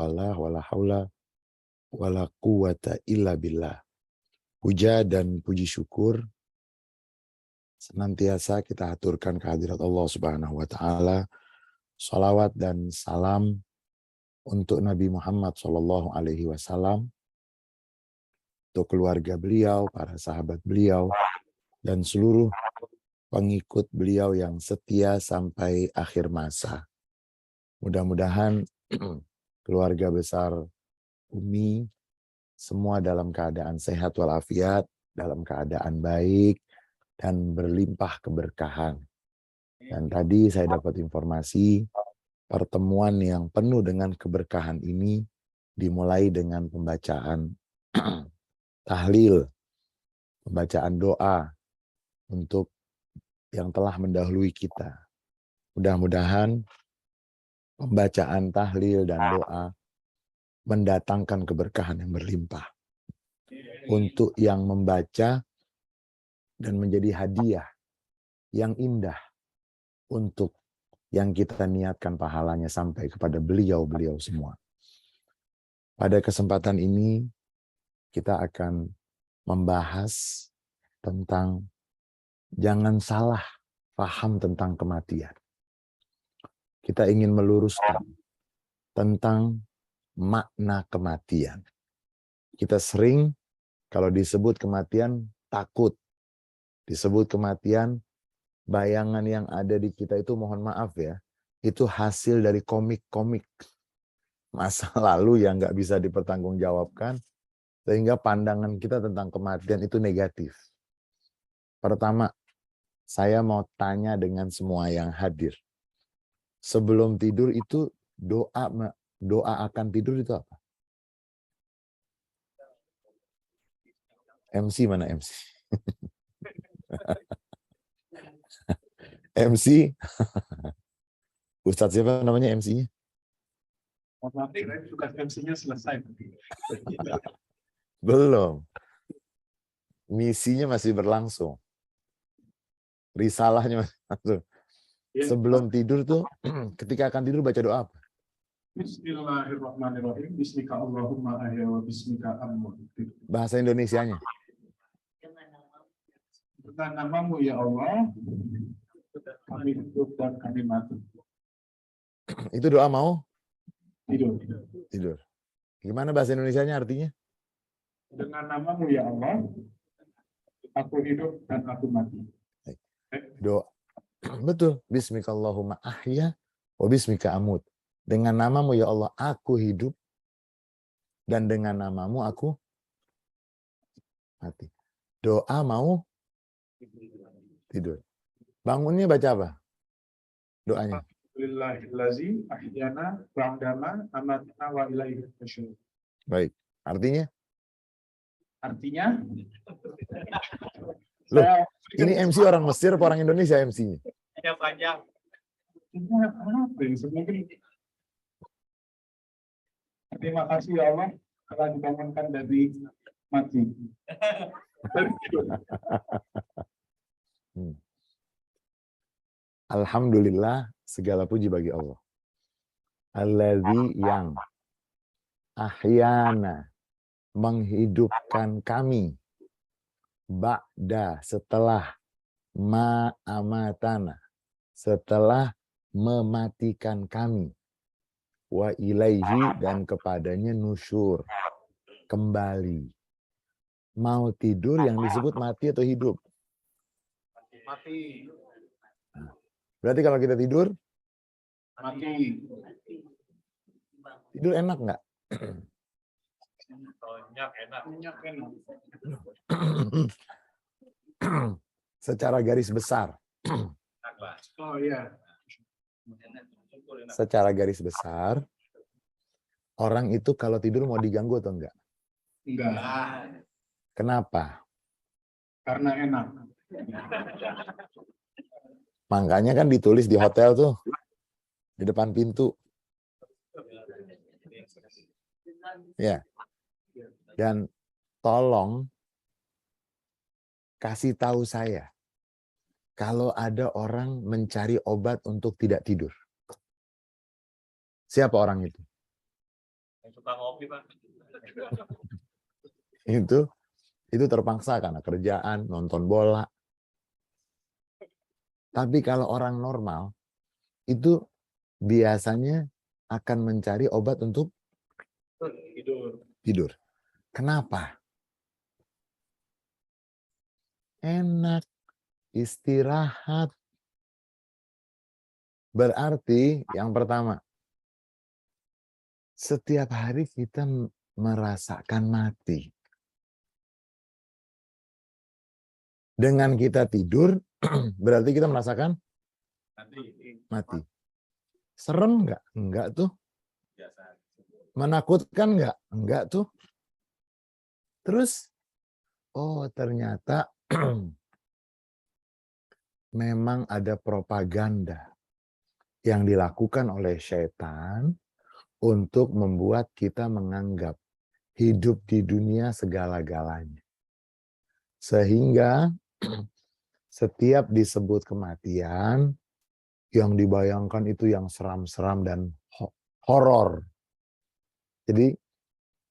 wala haula wala quwata illa billah. Puja dan puji syukur senantiasa kita aturkan kehadirat Allah Subhanahu wa taala. Salawat dan salam untuk Nabi Muhammad sallallahu alaihi wasallam, untuk keluarga beliau, para sahabat beliau, dan seluruh pengikut beliau yang setia sampai akhir masa. Mudah-mudahan keluarga besar Umi semua dalam keadaan sehat walafiat, dalam keadaan baik, dan berlimpah keberkahan. Dan tadi saya dapat informasi pertemuan yang penuh dengan keberkahan ini dimulai dengan pembacaan tahlil, pembacaan doa untuk yang telah mendahului kita. Mudah-mudahan pembacaan tahlil dan doa mendatangkan keberkahan yang berlimpah untuk yang membaca dan menjadi hadiah yang indah untuk yang kita niatkan pahalanya sampai kepada beliau-beliau semua. Pada kesempatan ini kita akan membahas tentang jangan salah paham tentang kematian. Kita ingin meluruskan tentang makna kematian. Kita sering kalau disebut kematian takut. Disebut kematian, bayangan yang ada di kita itu mohon maaf ya, itu hasil dari komik-komik masa lalu yang nggak bisa dipertanggungjawabkan, sehingga pandangan kita tentang kematian itu negatif. Pertama, saya mau tanya dengan semua yang hadir. Sebelum tidur itu doa akan tidur itu apa? MC mana MC? MC? Ustadz siapa namanya MC-nya? MC-nya selesai. Belum. Misinya masih berlangsung. Risalahnya masih berlangsung. Sebelum tidur tuh, ketika akan tidur baca doa apa? Bismillahirrahmanirrahim. Bismika Allahumma ahya wa bismika amut. Bahasa Indonesianya. Dengan namamu ya Allah, kami hidup dan kami mati. Itu doa mau? Tidur. Tidur. Gimana bahasa Indonesianya artinya? Dengan namamu ya Allah, aku hidup dan aku mati. Doa. Betul. Bismika Allahumma ahya wa bismika amut. Dengan namamu ya Allah aku hidup dan dengan namamu aku mati. Doa mau tidur. Bangunnya baca apa? Doanya. Alhamdulillahillazi ahyana ba'dama amatna wa ilaihi nusyur. Baik. Artinya? Artinya? Loh, ini MC orang Mesir apa orang Indonesia MC-nya? Ya panjang. Terima kasih ya Allah telah dibangunkan dari mati. Alhamdulillah, segala puji bagi Allah. Alladzi yang ahyana menghidupkan kami ba'da setelah ma'amatana setelah mematikan kami wa ilaihi dan kepadanya nusyur kembali. Mau tidur yang disebut mati atau hidup? Mati. Berarti kalau kita tidur, Mati. tidur enak nggak? Enak. Secara garis besar. Oh iya. Secara garis besar, orang itu kalau tidur mau diganggu atau enggak? Enggak. Kenapa? Karena enak. Makanya kan ditulis di hotel tuh, di depan pintu. Ya. Dan tolong kasih tahu saya, kalau ada orang mencari obat untuk tidak tidur. Siapa orang itu? Suka ngopi, Pak. Itu terpaksa karena kerjaan, nonton bola. Tapi kalau orang normal, itu biasanya akan mencari obat untuk tidur. Kenapa? Enak, istirahat. Berarti yang pertama, setiap hari kita merasakan mati. Dengan kita tidur, berarti kita merasakan mati. Serem nggak? Enggak tuh. Menakutkan nggak? Enggak tuh. Terus, oh ternyata memang ada propaganda yang dilakukan oleh setan untuk membuat kita menganggap hidup di dunia segala-galanya. Sehingga setiap disebut kematian, yang dibayangkan itu yang seram-seram dan horor. Jadi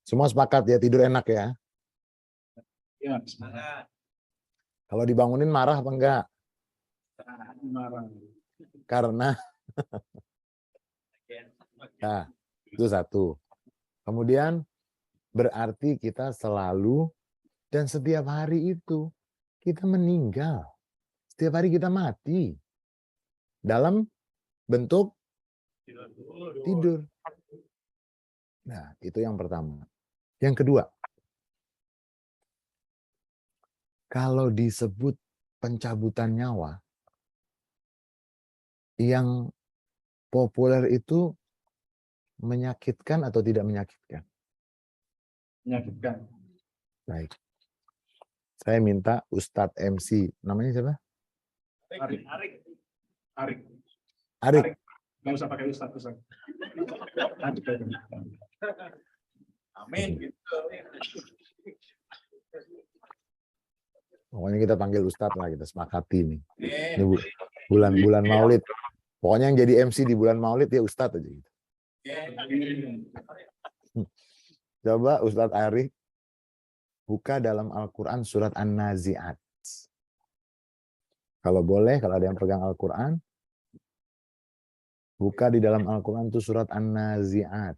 semua sepakat ya, tidur enak ya. Ya, semangat. Kalau dibangunin marah apa enggak? Marah. Karena nah, itu satu. Kemudian berarti kita selalu dan setiap hari itu kita meninggal. Setiap hari kita mati. Dalam bentuk tidur. Nah, itu yang pertama. Yang kedua, kalau disebut pencabutan nyawa, yang populer itu menyakitkan atau tidak menyakitkan? Menyakitkan. Baik. Saya minta Ustadz MC. Namanya siapa? Arik. Arik. Nggak usah pakai Ustadz. Amin. Gitu. Pokoknya kita panggil Ustadz lah, kita sepakati nih. Ini bulan Maulid. Pokoknya yang jadi MC di bulan Maulid ya Ustadz aja gitu. Coba Ustadz Arik buka dalam Al-Quran surat An-Nazi'at. Kalau boleh, kalau ada yang pegang Al-Quran, buka di dalam Al-Quran itu surat An-Nazi'at.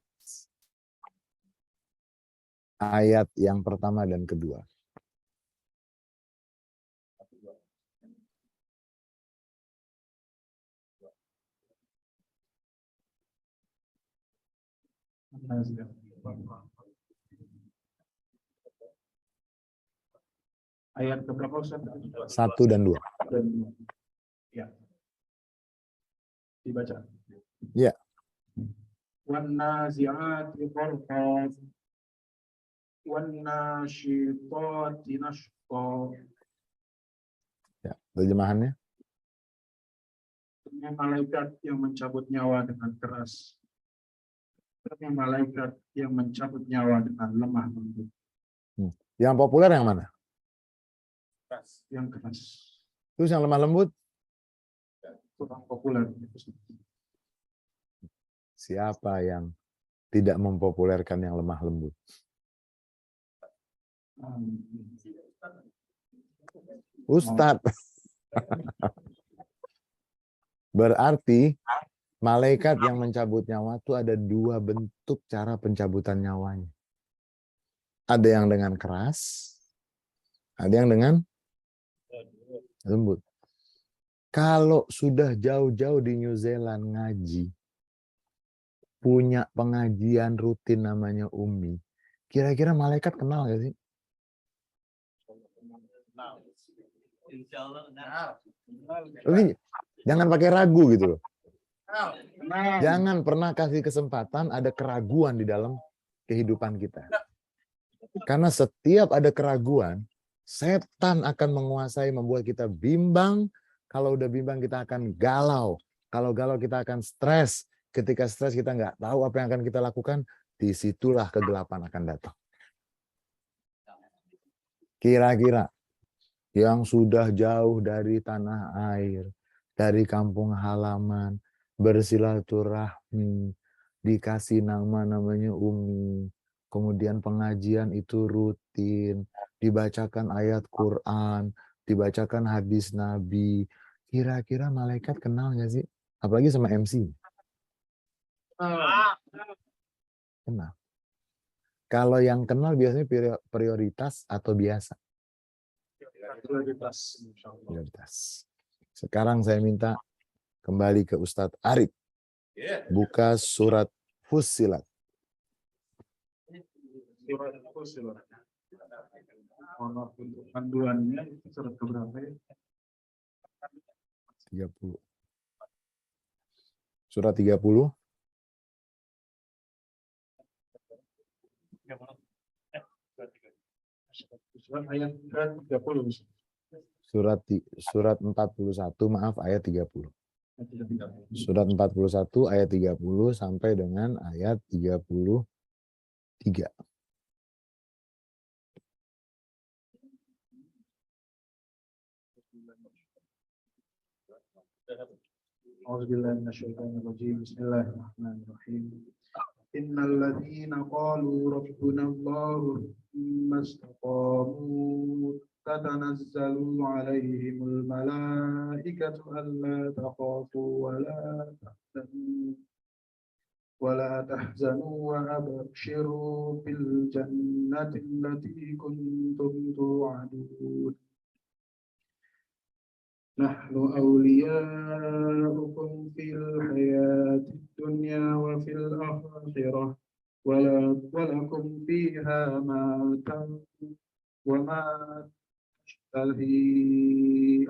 Ayat yang pertama dan kedua. Ayat keberapa Ustaz? 1 dan 2. Ya. Dibaca. Ya. Wan-nazi'ati gharqa wan-nasyitati nashqa. Ya, terjemahannya. Demi malaikat yang mencabut nyawa dengan keras. Demi malaikat yang mencabut nyawa dengan lemah lembut. Yang populer yang mana? Yang keras. Terus yang lemah lembut? Kurang populer. Siapa yang tidak mempopulerkan yang lemah lembut? Ustadz. Berarti malaikat yang mencabut nyawa itu ada 2 bentuk cara pencabutan nyawanya. Ada yang dengan keras, ada yang dengan lembut. Kalau sudah jauh-jauh di New Zealand ngaji, punya pengajian rutin namanya Umi, kira-kira malaikat kenal nggak sih? Tapi jangan pakai ragu gitu loh. Jangan pernah kasih kesempatan ada keraguan di dalam kehidupan kita. Karena setiap ada keraguan, setan akan menguasai, membuat kita bimbang. Kalau udah bimbang kita akan galau. Kalau galau kita akan stres. Ketika stres kita nggak tahu apa yang akan kita lakukan, disitulah kegelapan akan datang. Kira-kira yang sudah jauh dari tanah air, dari kampung halaman, bersilaturahmi, dikasih nama namanya Umi, kemudian pengajian itu rutin, dibacakan ayat Quran, dibacakan hadis Nabi, kira-kira malaikat kenal nggak sih? Apalagi sama MC. Kenal. Kalau yang kenal biasanya prioritas atau biasa? Prioritas. Sekarang saya minta kembali ke Ustadz Arif. Buka surat Fussilat. Surat Fussilat. Panduannya itu surat keberapa ya? 30. Surat 30. Surat ayat 30. Surat 41, maaf, ayat 30. Surat 41 ayat 30 sampai dengan ayat 33. Bismillahirrahmanirrahim. Innal ladzina qalu rabbuna Allah thumma istaqamu tatanazzalu 'alaihimul malaikatu alla takhafu wa la tahzanu wa abshiru bil jannati allati kuntum tu'adun. Nahnu awliya'ukum fil hayati dunya wa fil akhirah walakum fiha ma wa ma tashtahi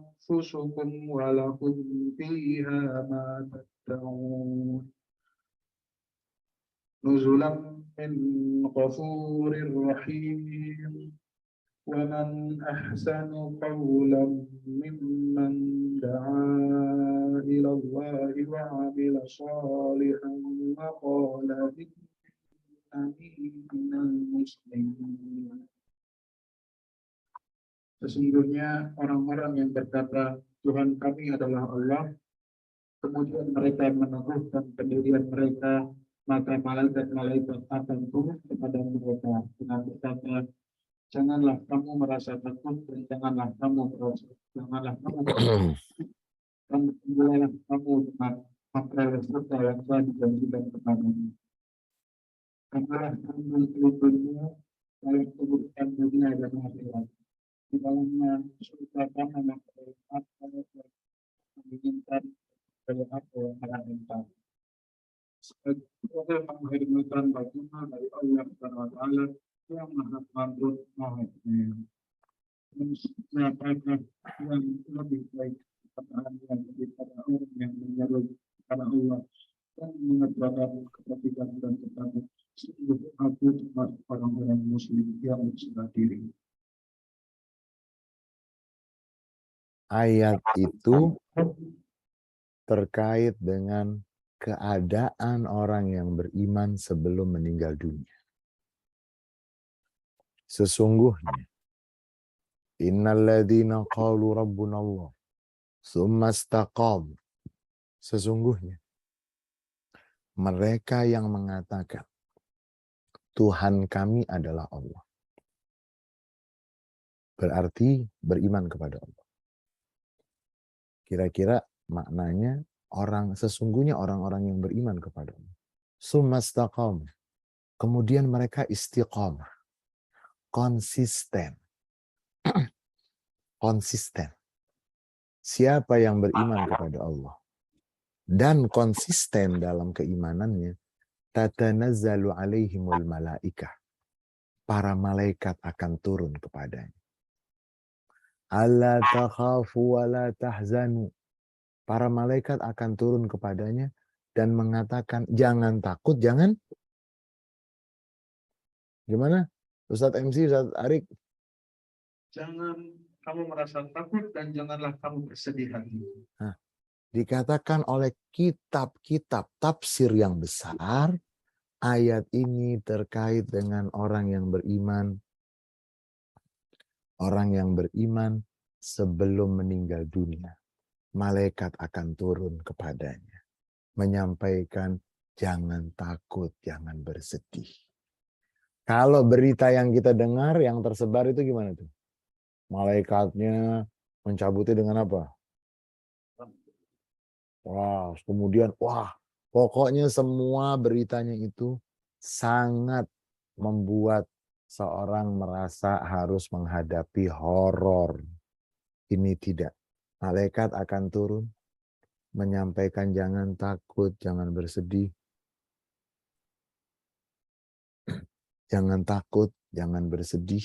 anfusukum walakum fiha ma tad'un nuzulan min ghafurir rahim. ومن أحسن قولا ممن دعا إلى الله وعمل صالحا وقال إنني من المسلمين. Sesungguhnya orang-orang yang berkata Tuhan kami adalah Allah, kemudian mereka meneguhkan pendirian mereka, maka malaikat-malaikat akan turun kepada mereka dengan berkata, janganlah kamu merasa takut dan janganlah kamu dengan memperoleh surga yang telah dijanjikan kepadamu. Karena kamu berikutnya dalam kebutuhan dunia dan akhirat. Di dalamnya surga kamu memperoleh apa yang menginginkan dari apa yang menginginkan. Sebagai menghormatkan bagaimana dari Allah Subhanahu wa Ta'ala yang maha pengampun, maha penyayang. Siapakah yang lebih baik perkataan yang daripada orang yang menyeru kepada Allah dan mengerjakan kepentingan dan ketaatan. Sungguh aku termasuk orang-orang Muslim yang berserah diri. Ayat itu terkait dengan keadaan orang yang beriman sebelum meninggal dunia. Sesungguhnya innal ladzina qalu rabbuna Allah tsumma istaqamu, sesungguhnya mereka yang mengatakan Tuhan kami adalah Allah, berarti beriman kepada Allah. Kira-kira maknanya sesungguhnya orang-orang yang beriman kepada Allah. Tsumma istaqamu, kemudian mereka istiqamah, konsisten. Konsisten. Siapa yang beriman kepada Allah dan konsisten dalam keimanannya, tatanazzalu alaihimul malaikah, para malaikat akan turun kepadanya. Alla takhafu wa la tahzanu, para malaikat akan turun kepadanya dan mengatakan jangan takut, jangan gimana? Ustadz MC, Ustadz Arik. Jangan kamu merasa takut dan janganlah kamu bersedih hati. Nah, dikatakan oleh kitab-kitab tafsir yang besar, ayat ini terkait dengan orang yang beriman. Orang yang beriman sebelum meninggal dunia. malaikat akan turun kepadanya, menyampaikan jangan takut, jangan bersedih. Kalau berita yang kita dengar, yang tersebar itu gimana tuh? Malaikatnya mencabutnya dengan apa? Wah, kemudian, pokoknya semua beritanya itu sangat membuat seorang merasa harus menghadapi horor. Ini tidak. Malaikat akan turun, menyampaikan jangan takut, jangan bersedih. Jangan takut, jangan bersedih.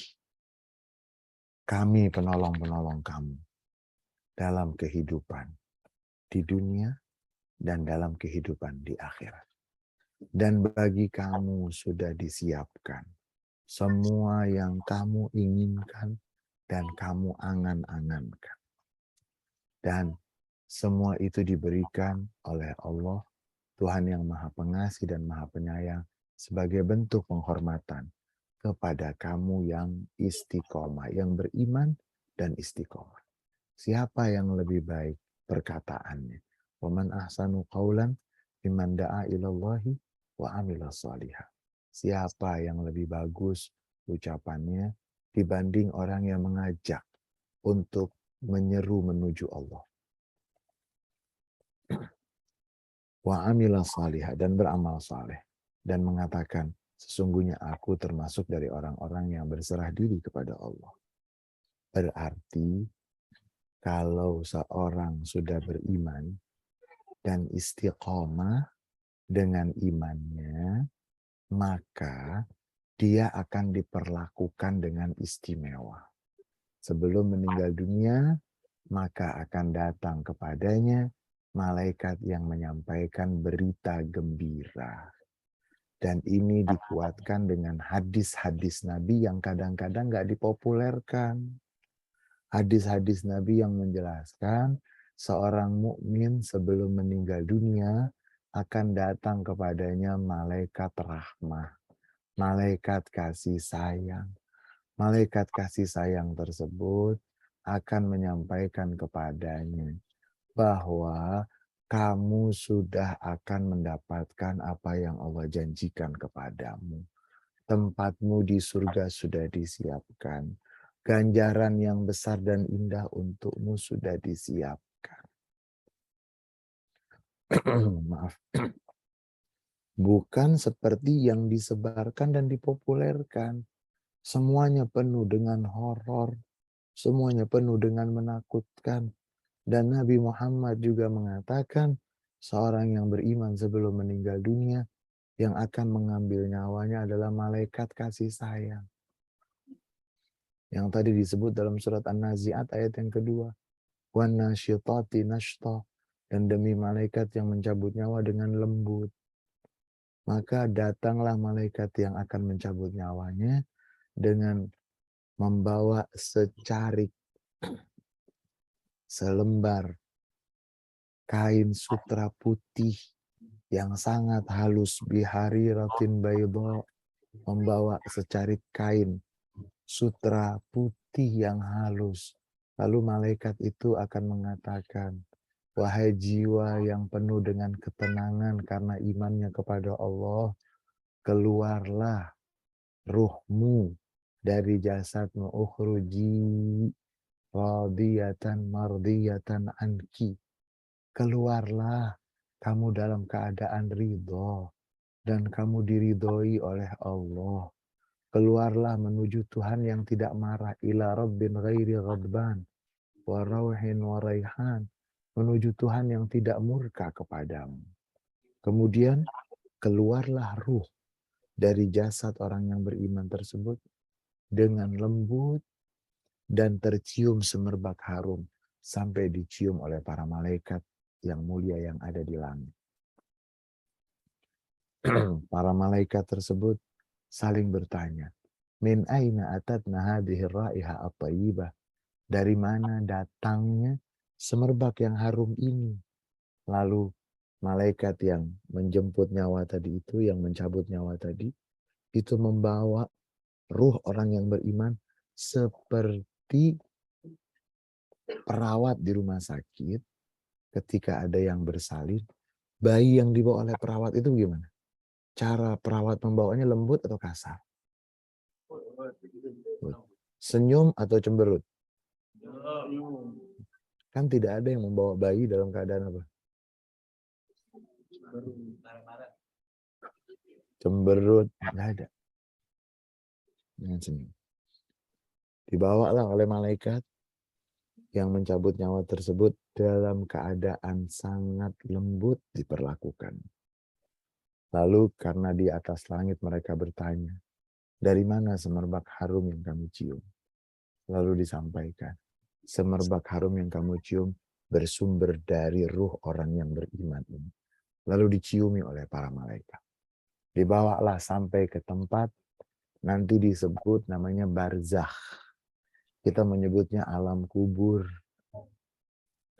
Kami penolong-penolong kamu dalam kehidupan di dunia dan dalam kehidupan di akhirat. Dan bagi kamu sudah disiapkan semua yang kamu inginkan dan kamu angan-angankan. Dan semua itu diberikan oleh Allah, Tuhan yang Maha Pengasih dan Maha Penyayang, sebagai bentuk penghormatan kepada kamu yang istiqomah, yang beriman dan istiqomah. Siapa yang lebih baik perkataannya? Waman ahsanu qawlan mimman da'a ilallahi wa amila shalihah. Siapa yang lebih bagus ucapannya dibanding orang yang mengajak untuk menyeru menuju Allah. Wa amila shalihah, dan beramal saleh, dan mengatakan sesungguhnya aku termasuk dari orang-orang yang berserah diri kepada Allah. Berarti kalau seorang sudah beriman dan istiqomah dengan imannya, maka dia akan diperlakukan dengan istimewa. Sebelum meninggal dunia, maka akan datang kepadanya malaikat yang menyampaikan berita gembira. Dan ini dikuatkan dengan hadis-hadis Nabi yang kadang-kadang nggak dipopulerkan. Hadis-hadis Nabi yang menjelaskan seorang mukmin sebelum meninggal dunia akan datang kepadanya malaikat rahmah, malaikat kasih sayang. Malaikat kasih sayang tersebut akan menyampaikan kepadanya bahwa kamu sudah akan mendapatkan apa yang Allah janjikan kepadamu. Tempatmu di surga sudah disiapkan. Ganjaran yang besar dan indah untukmu sudah disiapkan. Maaf. Bukan seperti yang disebarkan dan dipopulerkan. Semuanya penuh dengan horor. Semuanya penuh dengan menakutkan. Dan Nabi Muhammad juga mengatakan, seorang yang beriman sebelum meninggal dunia, yang akan mengambil nyawanya adalah malaikat kasih sayang. Yang tadi disebut dalam surat An-Nazi'at ayat yang kedua. وَالنَّاشِطَاتِ نَشْطًا, dan demi malaikat yang mencabut nyawa dengan lembut. Maka datanglah malaikat yang akan mencabut nyawanya dengan membawa selembar kain sutra putih yang sangat halus, bihariratin bayda, membawa secarik kain sutra putih yang halus. Lalu malaikat itu akan mengatakan, wahai jiwa yang penuh dengan ketenangan karena imannya kepada Allah, keluarlah ruhmu dari jasadmu, ukhruji radiyatan mardiyatan anki. Keluarlah kamu dalam keadaan ridho dan kamu diridhoi oleh Allah. Keluarlah menuju Tuhan yang tidak marah, ila rabbin ghairi ghadban wa rauhin wa raihan, menuju Tuhan yang tidak murka kepadamu. Kemudian keluarlah ruh dari jasad orang yang beriman tersebut dengan lembut dan tercium semerbak harum sampai dicium oleh para malaikat yang mulia yang ada di langit. Para malaikat tersebut saling bertanya, min aina atatna hadhihi raiha at-thayyibah, dari mana datangnya semerbak yang harum ini? Lalu malaikat yang menjemput nyawa tadi itu, yang mencabut nyawa tadi, itu membawa ruh orang yang beriman seperti perawat di rumah sakit ketika ada yang bersalin, bayi yang dibawa oleh perawat itu gimana? Cara perawat membawanya lembut atau kasar? Senyum atau cemberut? Kan tidak ada yang membawa bayi dalam keadaan apa? Cemberut, nggak ada. Dengan senyum. Dibawalah oleh malaikat yang mencabut nyawa tersebut dalam keadaan sangat lembut diperlakukan. Lalu karena di atas langit mereka bertanya, dari mana semerbak harum yang kami cium? Lalu disampaikan, semerbak harum yang kamu cium bersumber dari ruh orang yang beriman ini. Lalu diciumi oleh para malaikat. Dibawalah sampai ke tempat nanti disebut namanya barzakh. Kita menyebutnya alam kubur.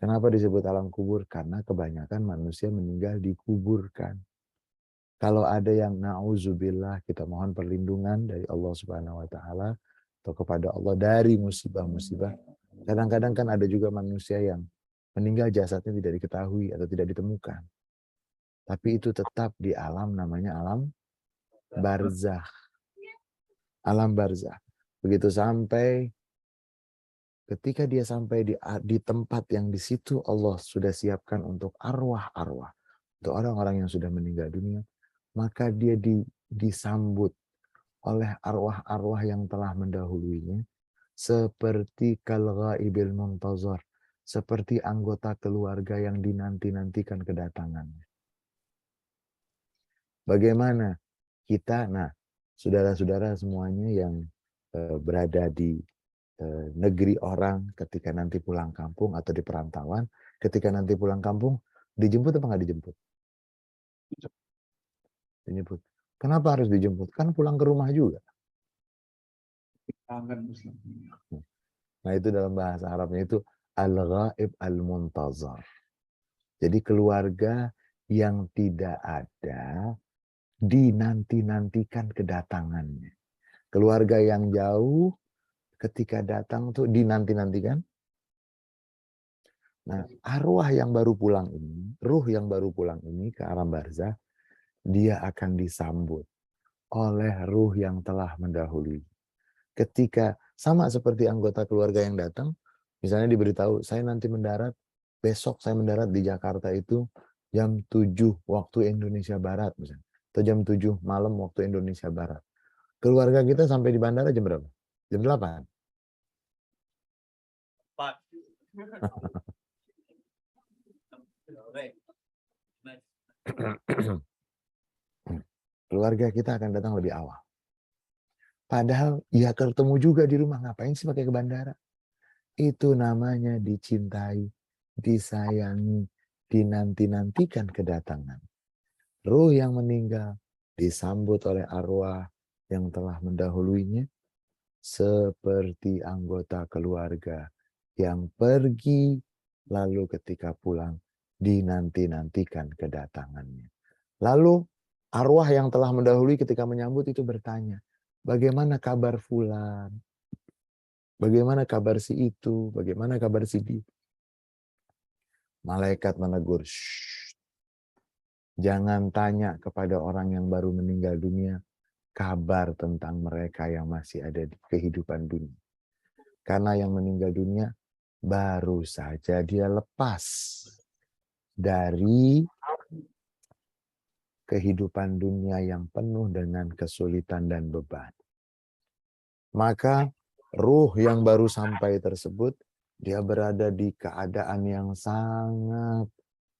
Kenapa disebut alam kubur? Karena kebanyakan manusia meninggal dikuburkan. Kalau ada yang na'udzubillah, kita mohon perlindungan dari Allah Subhanahu wa taala atau kepada Allah dari musibah-musibah. Kadang-kadang kan ada juga manusia yang meninggal jasadnya tidak diketahui atau tidak ditemukan. Tapi itu tetap di alam namanya alam barzakh. Alam barzakh. Begitu sampai ketika dia sampai di tempat yang di situ Allah sudah siapkan untuk arwah-arwah, untuk orang-orang yang sudah meninggal dunia, maka dia disambut oleh arwah-arwah yang telah mendahuluinya, seperti kal-ghaibil muntazar, seperti anggota keluarga yang dinanti-nantikan kedatangannya. Bagaimana kita, saudara-saudara semuanya yang berada di negeri orang ketika nanti pulang kampung atau di perantauan, ketika nanti pulang kampung, dijemput apa nggak dijemput? Dijemput. Kenapa harus dijemput? Kan pulang ke rumah juga. Nah itu dalam bahasa Arabnya itu al-ghaib al-muntazar. Jadi keluarga yang tidak ada dinanti-nantikan kedatangannya. Keluarga yang jauh ketika datang tuh dinanti-nantikan. Nah, arwah yang baru pulang ini, ruh yang baru pulang ini ke alam barzakh, dia akan disambut oleh ruh yang telah mendahului. Ketika sama seperti anggota keluarga yang datang, misalnya diberitahu, saya nanti mendarat, besok saya mendarat di Jakarta itu jam 7 waktu Indonesia Barat misalnya, atau jam 7 malam waktu Indonesia Barat. Keluarga kita sampai di bandara jam berapa? Jam 8. Keluarga kita akan datang lebih awal. Padahal ya ketemu juga di rumah, ngapain sih pakai ke bandara? Itu namanya dicintai, disayangi, dinanti-nantikan kedatangan. Ruh yang meninggal disambut oleh arwah yang telah mendahuluinya seperti anggota keluarga yang pergi lalu ketika pulang dinanti-nantikan kedatangannya. Lalu arwah yang telah mendahului ketika menyambut itu bertanya, bagaimana kabar fulan? Bagaimana kabar si itu? Bagaimana kabar si dia? Malaikat menegur, jangan tanya kepada orang yang baru meninggal dunia kabar tentang mereka yang masih ada di kehidupan dunia. Karena yang meninggal dunia baru saja dia lepas dari kehidupan dunia yang penuh dengan kesulitan dan beban. Maka ruh yang baru sampai tersebut, dia berada di keadaan yang sangat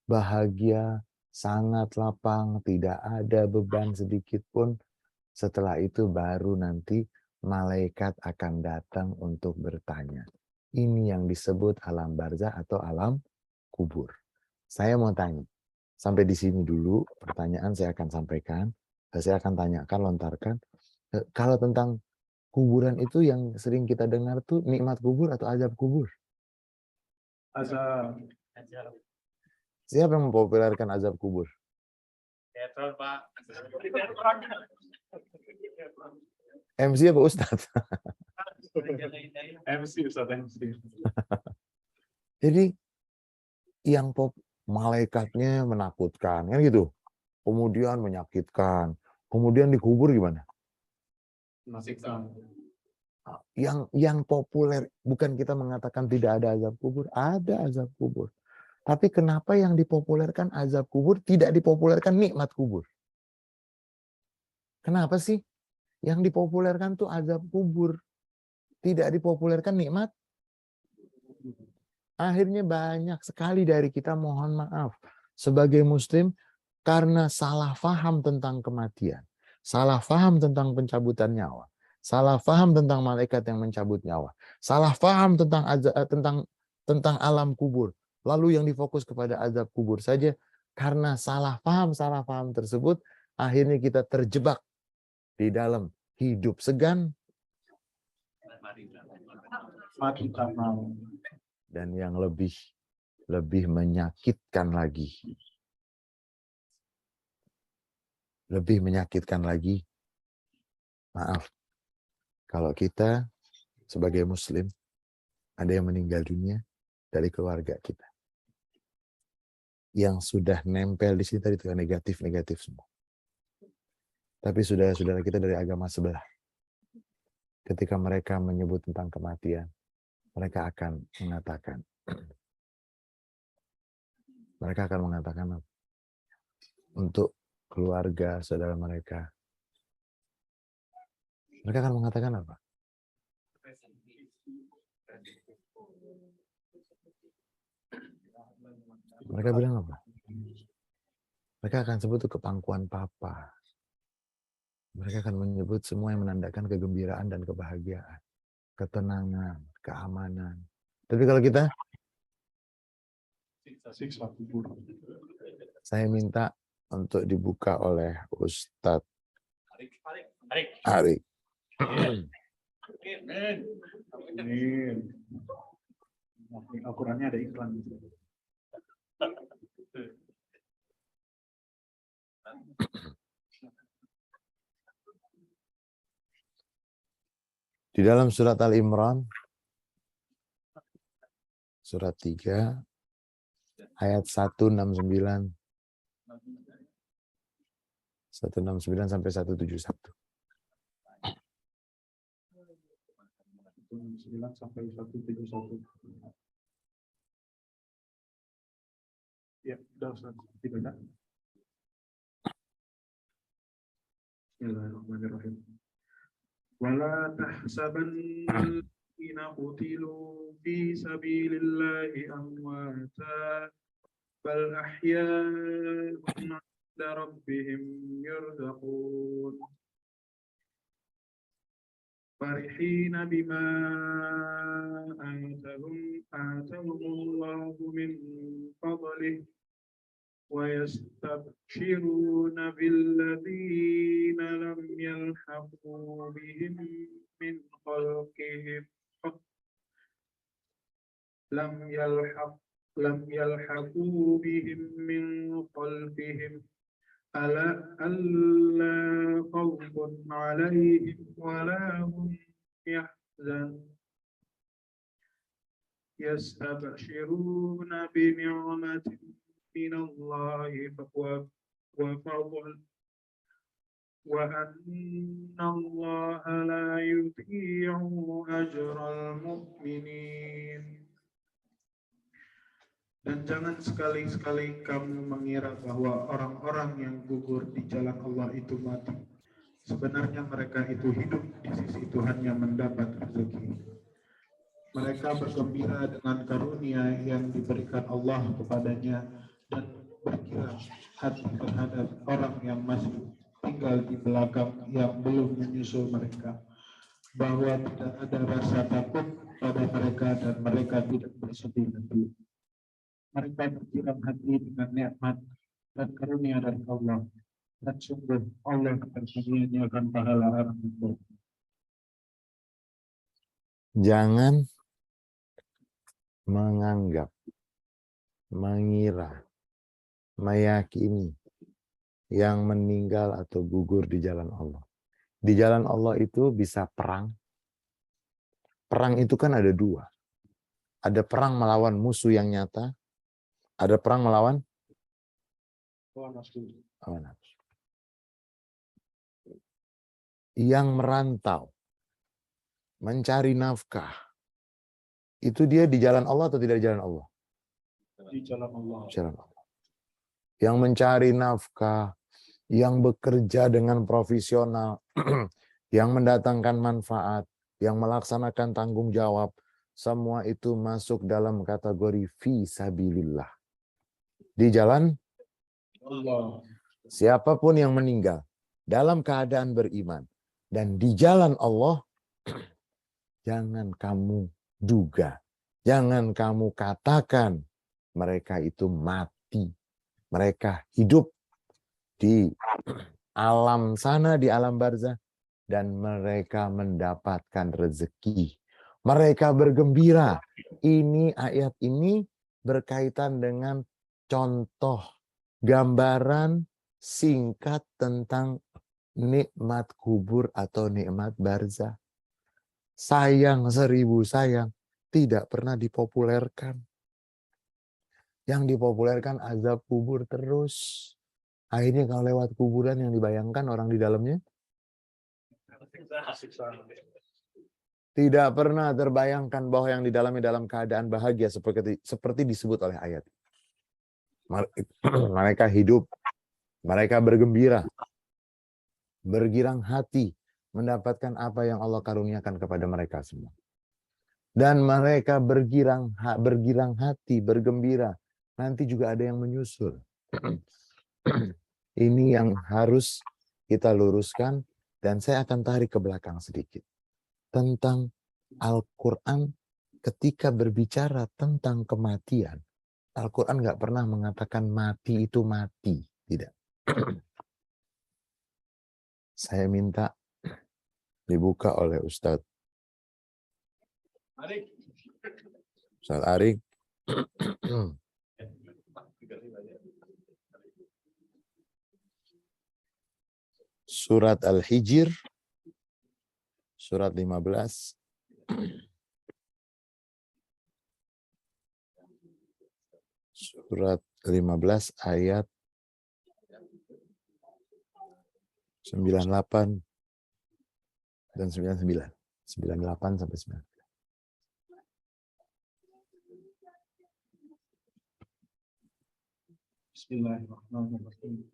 bahagia, sangat lapang, tidak ada beban sedikit pun. Setelah itu baru nanti malaikat akan datang untuk bertanya. Ini yang disebut alam barzakh atau alam kubur. Saya mau tanya, sampai di sini dulu pertanyaan saya akan sampaikan, saya akan tanyakan, lontarkan. Kalau tentang kuburan itu yang sering kita dengar tuh nikmat kubur atau azab kubur? Azab. Siapa yang mempopulerkan azab kubur? Pak. MC apa Ustadz? MC Ustadz MC. Jadi yang malaikatnya menakutkan, kan gitu. Kemudian menyakitkan. Kemudian dikubur gimana? Nasiksa. Yang populer, bukan kita mengatakan tidak ada azab kubur, ada azab kubur. Tapi kenapa yang dipopulerkan azab kubur, tidak dipopulerkan nikmat kubur? Kenapa sih? Yang dipopulerkan tuh azab kubur, tidak dipopulerkan nikmat. Akhirnya banyak sekali dari kita, mohon maaf, sebagai muslim, karena salah faham tentang kematian, salah faham tentang pencabutan nyawa, salah faham tentang malaikat yang mencabut nyawa, salah faham tentang tentang alam kubur, lalu yang difokus kepada azab kubur saja, karena salah faham tersebut, akhirnya kita terjebak di dalam hidup segan, Mati tak mau. dan yang lebih menyakitkan lagi. Lebih menyakitkan lagi, maaf, kalau kita sebagai muslim, ada yang meninggal dunia dari keluarga kita. Yang sudah nempel di sini tadi itu negatif-negatif semua. Tapi saudara-saudara kita dari agama sebelah, ketika mereka menyebut tentang kematian, mereka akan mengatakan, apa? Untuk keluarga, saudara mereka akan mengatakan apa? Mereka bilang apa? Mereka akan sebut itu kepangkuan papa. Mereka akan menyebut semua yang menandakan kegembiraan dan kebahagiaan, ketenangan, keamanan. Tapi kalau kita, Siksa kubur. saya minta untuk dibuka oleh Ustadz Arik. Amin. Al-Qurannya ada iklan. Di dalam surat Al-Imran, surat 3, ayat 169 sampai 171. 9 sampai 171. Ya, sudah Ustaz. Dibaca. Bismillahirrahmanirrahim. Wala tahsabanna alladhina qutilu fi sabilillahi amwata bal ahya'un 'inda rabbihim yurzaqun. فرحين بما آتهم الله من فضله ويستبشرون بالذين لم يلحقوا بهم من خلقهم لم يلحقوا بهم من خلفهم ألا خوف عليهم ولا هم يحزنون يستبشرون بنعمة من الله وفضل وأن الله لا يضيع أجر المؤمنين. Dan jangan sekali-sekali kamu mengira bahwa orang-orang yang gugur di jalan Allah itu mati. Sebenarnya mereka itu hidup di sisi Tuhan yang mendapat rezeki. Mereka bergembira dengan karunia yang diberikan Allah kepadanya dan berkira hati terhadap orang yang masih tinggal di belakang yang belum menyusul mereka, bahwa tidak ada rasa takut pada mereka dan mereka tidak bersedih hati. Mereka bersiram hati dengan nikmat dan karunia dari Allah. Dan sungguh Allah akan menyanyiakan pahala orang itu. Jangan menganggap, mengira, meyakini yang meninggal atau gugur di jalan Allah. Di jalan Allah itu bisa perang. Perang itu kan ada dua. Ada perang melawan musuh yang nyata, Ada perang melawan hawa nafsu. hawa nafsu. Yang merantau, mencari nafkah, itu dia di jalan Allah atau tidak di jalan Allah? Di jalan Allah. Jalan Allah. Yang mencari nafkah, yang bekerja dengan profesional, yang mendatangkan manfaat, yang melaksanakan tanggung jawab, semua itu masuk dalam kategori fi sabilillah. Di jalan Allah. siapapun yang meninggal dalam keadaan beriman dan di jalan Allah, jangan kamu duga, jangan kamu katakan mereka itu mati. Mereka hidup di alam sana, di alam barzah, dan mereka mendapatkan rezeki. Mereka bergembira. Ini ayat ini berkaitan dengan contoh gambaran singkat tentang nikmat kubur atau nikmat barzah. Sayang 1000 sayang tidak pernah dipopulerkan. Yang dipopulerkan azab kubur terus. Akhirnya kalau lewat kuburan yang dibayangkan orang di dalamnya tidak pernah terbayangkan bahwa yang di dalamnya dalam keadaan bahagia seperti disebut oleh ayat. Mereka hidup, mereka bergembira, bergirang hati, mendapatkan apa yang Allah karuniakan kepada mereka semua. Dan mereka bergirang hati, bergembira. Nanti juga ada yang menyusul. Ini yang harus kita luruskan, dan saya akan tarik ke belakang sedikit. Tentang Al-Quran ketika berbicara tentang kematian, Al-Quran nggak pernah mengatakan mati itu mati. Tidak. Saya minta dibuka oleh Ustadz Arik. Surat Al-Hijr, surat 15. Surat 15 ayat 98 dan 99. 98 sampai 99. Bismillahirrahmanirrahim.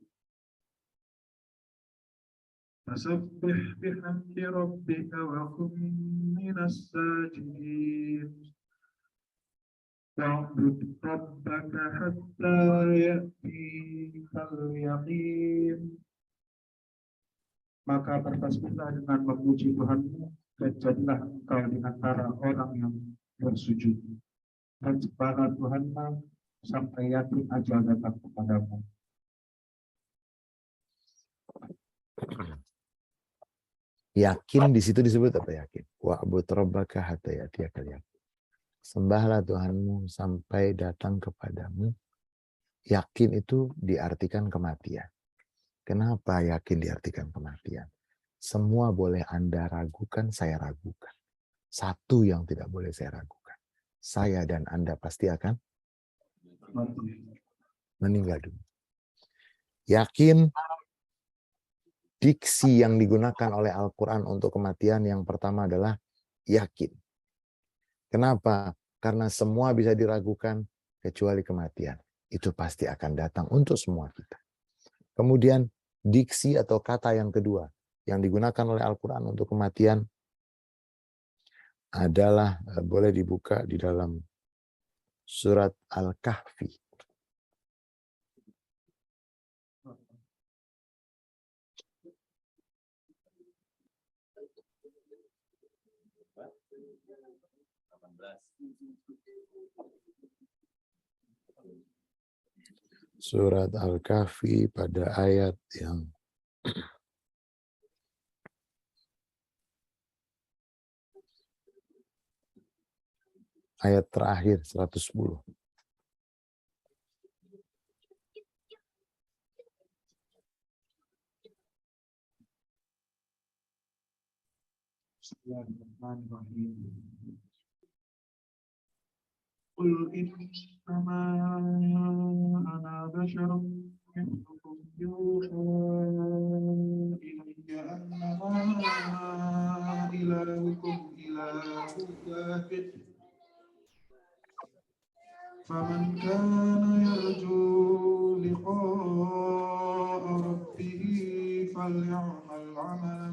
Fasabbih bihamdi rabbika wa kum minas sajidin. Wa'bud rabbaka hatta ya'tikal yaqin. Maka bertasbihlah dengan memuji Tuhanmu dan jadilah engkau di antara orang yang bersujud. Dan sembahlah Tuhanmu sampai yakin ajal datang kepadamu. Yakin di situ disebut apa yakin? Wa'bud rabbaka hatta ya'tiyakal yaqin. Sembahlah Tuhanmu sampai datang kepadamu. Yakin itu diartikan kematian. Kenapa yakin diartikan kematian? Semua boleh Anda ragukan, saya ragukan. Satu yang tidak boleh saya ragukan. Saya dan Anda pasti akan meninggal dunia. Yakin, diksi yang digunakan oleh Al-Quran untuk kematian yang pertama adalah yakin. Kenapa? Karena semua bisa diragukan kecuali kematian. Itu pasti akan datang untuk semua kita. Kemudian diksi atau kata yang kedua yang digunakan oleh Al-Quran untuk kematian adalah, boleh dibuka di dalam surat Al-Kahfi. Surat Al-Kahfi pada ayat yang ayat terakhir 110. Bismillahirrahmanirrahim. Qul inna كما أنا بشر مثلكم يوحى إلي أنما إلهكم إله واحد فمن كان يرجو لقاء ربه فليعمل عملا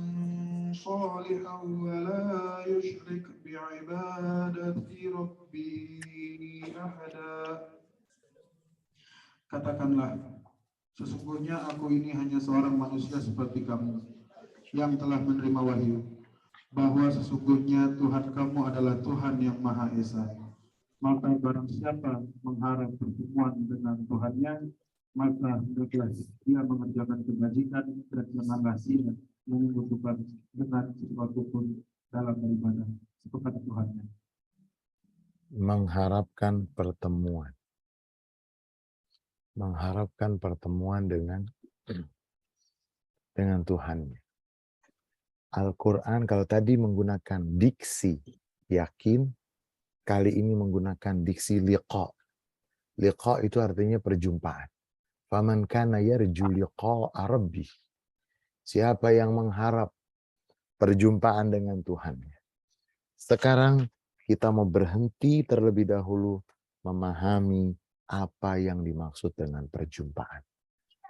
صالحا ولا يشرك بعبادة ربه أحدا. Katakanlah, sesungguhnya aku ini hanya seorang manusia seperti kamu yang telah menerima wahyu bahwa sesungguhnya Tuhan kamu adalah Tuhan yang Maha Esa. Maka barang siapa mengharap pertemuan dengan Tuhannya, maka hendaklah dia mengerjakan kebajikan dan janganlah dia menyebutkan dengan sesuatu pun dalam beribadah kepada Tuhannya. Mengharapkan pertemuan. Mengharapkan pertemuan dengan Tuhannya. Al-Quran kalau tadi menggunakan diksi yakin, kali ini menggunakan diksi liqa. Liqa itu artinya perjumpaan. Faman kana yarju liqa'a rabbih. Siapa yang mengharap perjumpaan dengan Tuhannya. Sekarang kita mau berhenti terlebih dahulu memahami apa yang dimaksud dengan perjumpaan.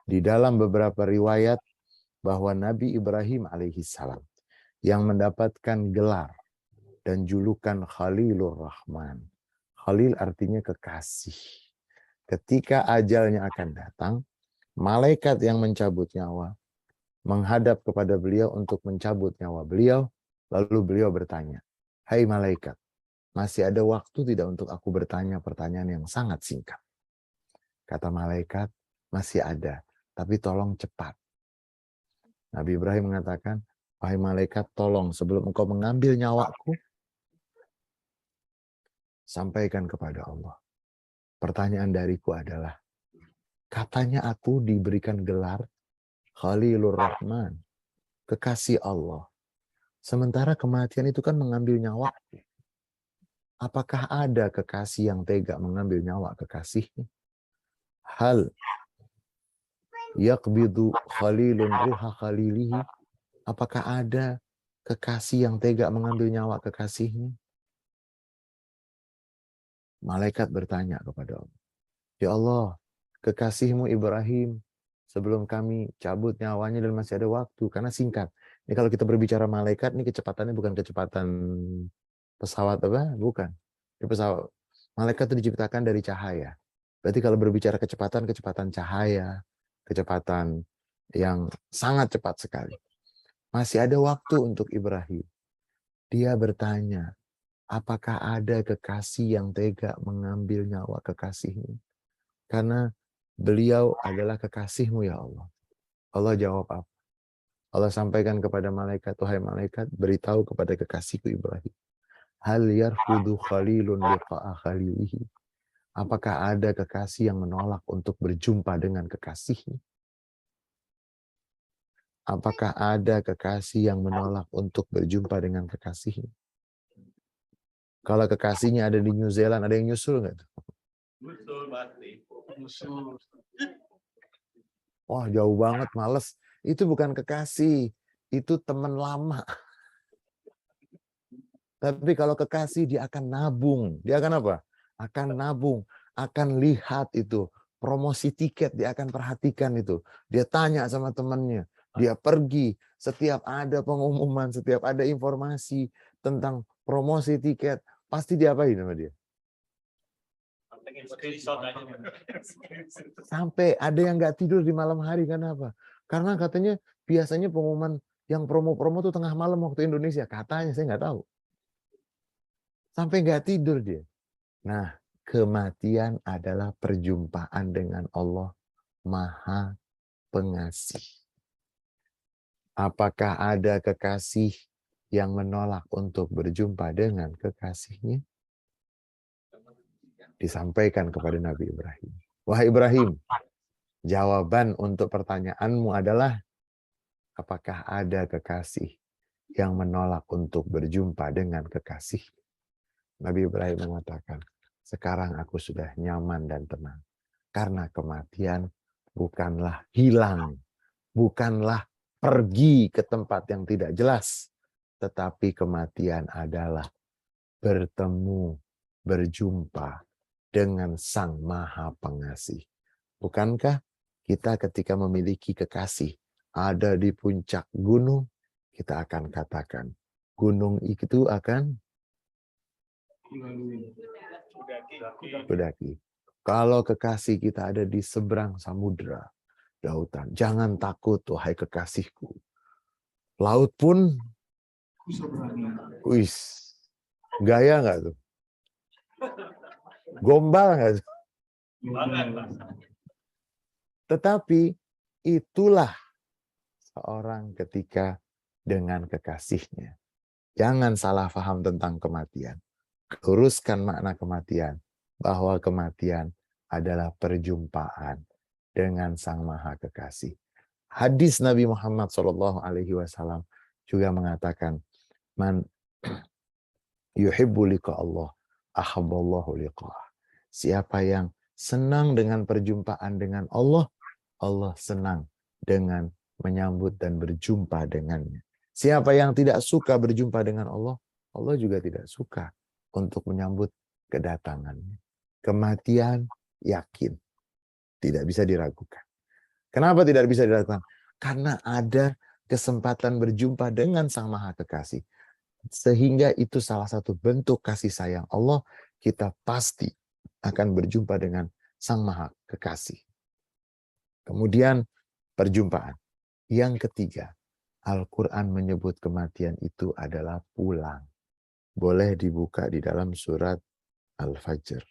Di dalam beberapa riwayat bahwa Nabi Ibrahim alaihissalam yang mendapatkan gelar dan julukan Khalilur Rahman. Khalil artinya kekasih. Ketika ajalnya akan datang, malaikat yang mencabut nyawa menghadap kepada beliau untuk mencabut nyawa beliau, lalu beliau bertanya, "Hai malaikat, masih ada waktu tidak untuk aku bertanya pertanyaan yang sangat singkat?" Kata malaikat, "Masih ada, tapi tolong cepat." Nabi Ibrahim mengatakan, "Wahai malaikat, tolong sebelum engkau mengambil nyawaku, sampaikan kepada Allah. Pertanyaan dariku adalah, katanya aku diberikan gelar Khalilur Rahman, kekasih Allah. Sementara kematian itu kan mengambil nyawaku. Apakah ada kekasih yang tega mengambil nyawa kekasihnya? Hal yaqbidu khalilun ruha khalilihi. Apakah ada kekasih yang tega mengambil nyawa kekasihnya? Malaikat bertanya kepada Allah, "Ya Allah, kekasihmu Ibrahim sebelum kami cabut nyawanya dan masih ada waktu." Karena singkat. Ini kalau kita berbicara malaikat, ini kecepatannya bukan kecepatan pesawat apa? Bukan. Ini pesawat. Malaikat itu diciptakan dari cahaya. Berarti kalau berbicara kecepatan cahaya, kecepatan yang sangat cepat sekali. Masih ada waktu untuk Ibrahim. Dia bertanya, apakah ada kekasih yang tega mengambil nyawa kekasihnya? Karena beliau adalah kekasihmu ya Allah. Allah jawab apa? Allah sampaikan kepada malaikat, "Wahai malaikat, beritahu kepada kekasihku Ibrahim. Hal yarfudu khalilun liqa'a khalilihi." Apakah ada kekasih yang menolak untuk berjumpa dengan kekasihnya? Apakah ada kekasih yang menolak untuk berjumpa dengan kekasihnya? Kalau kekasihnya ada di New Zealand, ada yang nyusul nggak? Nyusul. Wah, jauh banget, males. Itu bukan kekasih, itu teman lama. Tapi kalau kekasih, dia akan nabung. Dia akan apa? Akan nabung, akan lihat itu. Promosi tiket, dia akan perhatikan itu. Dia tanya sama temannya. Dia pergi, setiap ada pengumuman, setiap ada informasi tentang promosi tiket, pasti diapain sama dia? Sampai ada yang nggak tidur di malam hari, kenapa? Karena katanya biasanya pengumuman yang promo-promo tuh tengah malam waktu Indonesia. Katanya, saya nggak tahu. Sampai nggak tidur dia. Nah, kematian adalah perjumpaan dengan Allah Maha Pengasih. Apakah ada kekasih yang menolak untuk berjumpa dengan kekasihnya? Disampaikan kepada Nabi Ibrahim. Wahai Ibrahim, jawaban untuk pertanyaanmu adalah, apakah ada kekasih yang menolak untuk berjumpa dengan kekasih? Nabi Ibrahim mengatakan, Sekarang aku sudah nyaman dan tenang. Karena kematian bukanlah hilang, bukanlah pergi ke tempat yang tidak jelas, tetapi kematian adalah bertemu, berjumpa dengan Sang Maha Pengasih. Bukankah kita ketika memiliki kekasih ada di puncak gunung, kita akan katakan, gunung itu akan kudaki. Kalau kekasih kita ada di seberang samudra, lautan, jangan takut, wahai kekasihku. Laut pun, wis, gaya nggak tuh? Gombal nggak tuh? Tetapi itulah seorang ketika dengan kekasihnya. Jangan salah paham tentang kematian. Luruskan makna kematian, bahwa kematian adalah perjumpaan dengan Sang Maha Kekasih. Hadis Nabi Muhammad SAW juga mengatakan, man yuhibbu liqa Allah, ahabballahu liqa'ah. Siapa yang senang dengan perjumpaan dengan Allah, Allah senang dengan menyambut dan berjumpa dengannya. Siapa yang tidak suka berjumpa dengan Allah, Allah juga tidak suka untuk menyambut kedatangannya. Kematian yakin, tidak bisa diragukan. Kenapa tidak bisa diragukan? Karena ada kesempatan berjumpa dengan Sang Maha Kekasih. Sehingga itu salah satu bentuk kasih sayang Allah, kita pasti akan berjumpa dengan Sang Maha Kekasih. Kemudian perjumpaan. Yang ketiga, Al-Quran menyebut kematian itu adalah pulang. Boleh dibuka di dalam surat Al-Fajr.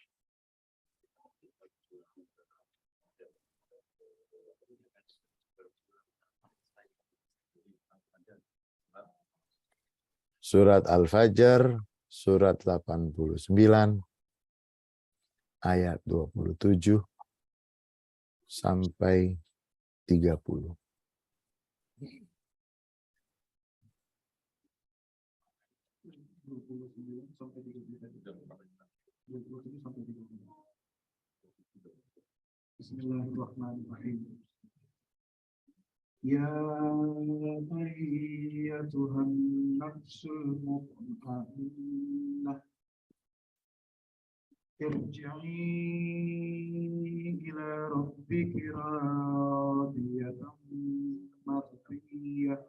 Surat Al-Fajr, surat 89, ayat 27 sampai 30. Bismillahirrahmanirrahim. Ya ayyatuhan nafsul mutmainnah, irji'i ila rabbiki radiyatan mardiyah,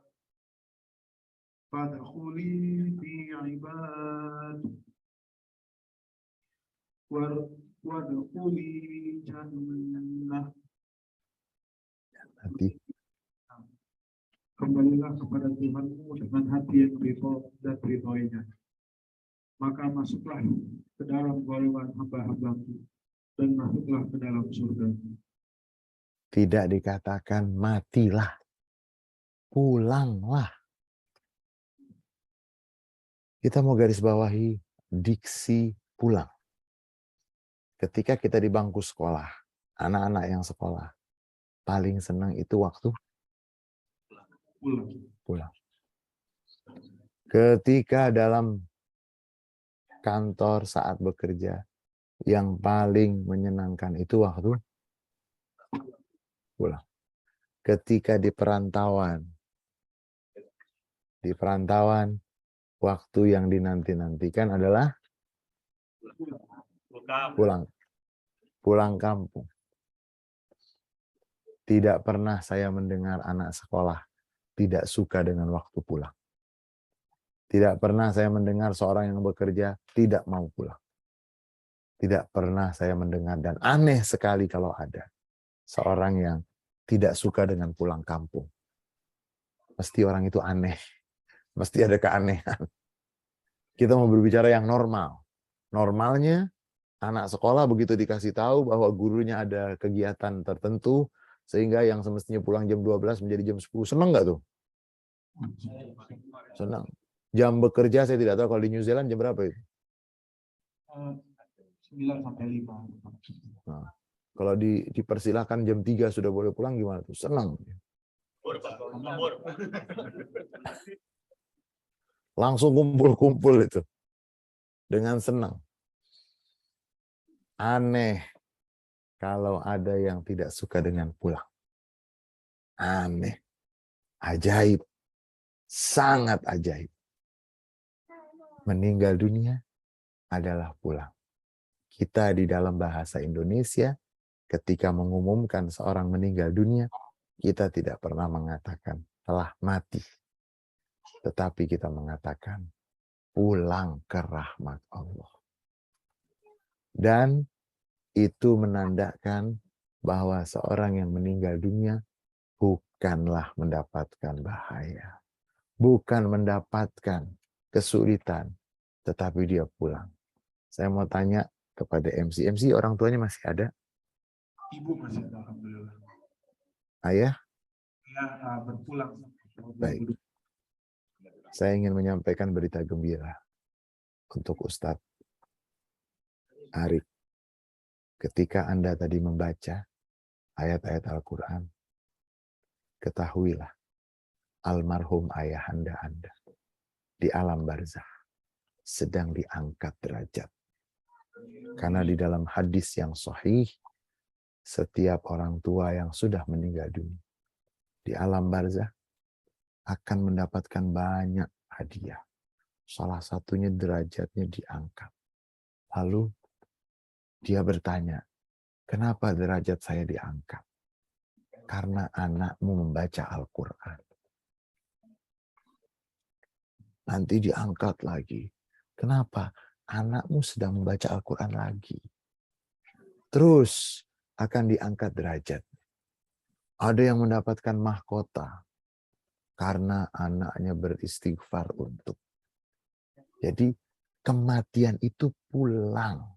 fadkhuli fi ibadi wadkhuli jannah. Nanti Kembalilah kepada Tuhanmu dengan hati yang ridho dan ridhonya. Maka masuklah ke dalam golongan hamba-hambaku dan masuklah ke dalam surga. tidak dikatakan matilah, pulanglah. Kita mau garis bawahi diksi pulang. Ketika kita di bangku sekolah, anak-anak yang sekolah, paling senang itu waktu pulang. Ketika dalam kantor saat bekerja, yang paling menyenangkan itu waktu pulang. Ketika di perantauan, waktu yang dinanti-nantikan adalah pulang kampung. Tidak pernah saya mendengar anak sekolah tidak suka dengan waktu pulang. Tidak pernah saya mendengar seorang yang bekerja tidak mau pulang. Tidak pernah saya mendengar, dan aneh sekali kalau ada seorang yang tidak suka dengan pulang kampung. Pasti orang itu aneh. Pasti ada keanehan. Kita mau berbicara yang normal. Normalnya anak sekolah begitu dikasih tahu bahwa gurunya ada kegiatan tertentu, sehingga yang semestinya pulang jam 12 menjadi jam 10. Senang nggak tuh? Senang. Jam bekerja saya tidak tahu, kalau di New Zealand jam berapa itu? 9 sampai 5. Nah, kalau dipersilahkan jam 3 sudah boleh pulang, gimana tuh? Senang. Langsung kumpul-kumpul itu. Dengan senang. Aneh kalau ada yang tidak suka dengan pulang. Aneh. Ajaib. Sangat ajaib. Meninggal dunia adalah pulang. Kita di dalam bahasa Indonesia, ketika mengumumkan seorang meninggal dunia, kita tidak pernah mengatakan telah mati. Tetapi kita mengatakan pulang ke rahmat Allah. Dan itu menandakan bahwa seorang yang meninggal dunia bukanlah mendapatkan bahaya. Bukan mendapatkan kesulitan, tetapi dia pulang. Saya mau tanya kepada MC. MC orang tuanya masih ada? Ibu masih ada, alhamdulillah. Ayah? Ya, berpulang. Baik. Saya ingin menyampaikan berita gembira untuk Ustadz Arif. Ketika Anda tadi membaca ayat-ayat Al-Quran, ketahuilah almarhum ayahanda Anda di alam barzah sedang diangkat derajat. Karena di dalam hadis yang sahih, setiap orang tua yang sudah meninggal dunia di alam barzah akan mendapatkan banyak hadiah. Salah satunya derajatnya diangkat. Lalu dia bertanya, kenapa derajat saya diangkat? Karena anakmu membaca Al-Quran. Nanti diangkat lagi. Kenapa? Anakmu sedang membaca Al-Quran lagi. Terus akan diangkat derajat. Ada yang mendapatkan mahkota karena anaknya beristighfar untuk. Jadi kematian itu pulang.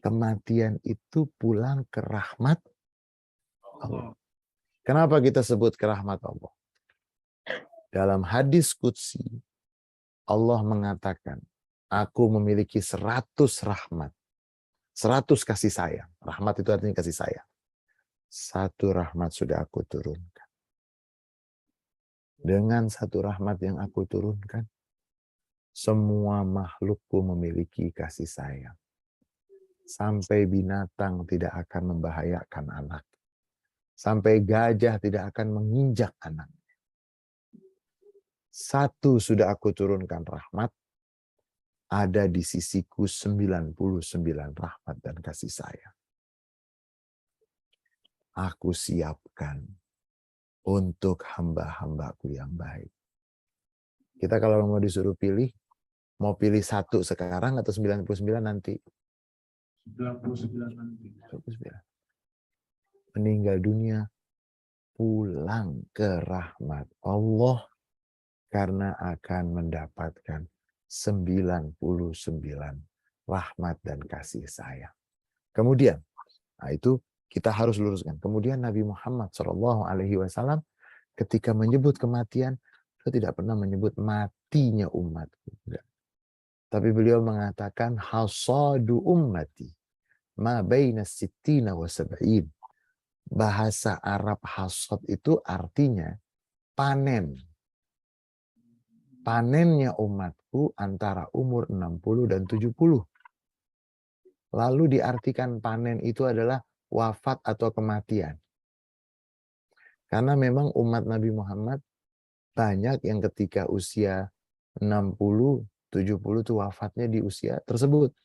Kematian itu pulang ke rahmat Allah. Kenapa kita sebut ke rahmat Allah? Dalam hadis qudsi, Allah mengatakan, aku memiliki 100 rahmat. 100 kasih sayang. Rahmat itu artinya kasih sayang. 1 rahmat sudah aku turunkan. Dengan 1 rahmat yang aku turunkan, semua makhlukku memiliki kasih sayang. Sampai binatang tidak akan membahayakan anak. Sampai gajah tidak akan menginjak anak. 1 sudah aku turunkan rahmat, ada di sisiku 99 rahmat dan kasih sayang. Aku siapkan untuk hamba-hambaku yang baik. Kita kalau mau disuruh pilih, mau pilih 1 sekarang atau 99 nanti? 99 nanti. 99. Meninggal dunia, pulang ke rahmat Allah karena akan mendapatkan 99 rahmat dan kasih sayang. Kemudian, nah itu kita harus luruskan. Kemudian Nabi Muhammad SAW ketika menyebut kematian, beliau tidak pernah menyebut matinya umatku. Tapi beliau mengatakan hasadu ummati ma baina sittina wa sab'in. Bahasa Arab hasad itu artinya panen. Panennya umatku antara umur 60 dan 70. Lalu diartikan panen itu adalah wafat atau kematian. Karena memang umat Nabi Muhammad banyak yang ketika usia 60, 70 itu wafatnya di usia tersebut.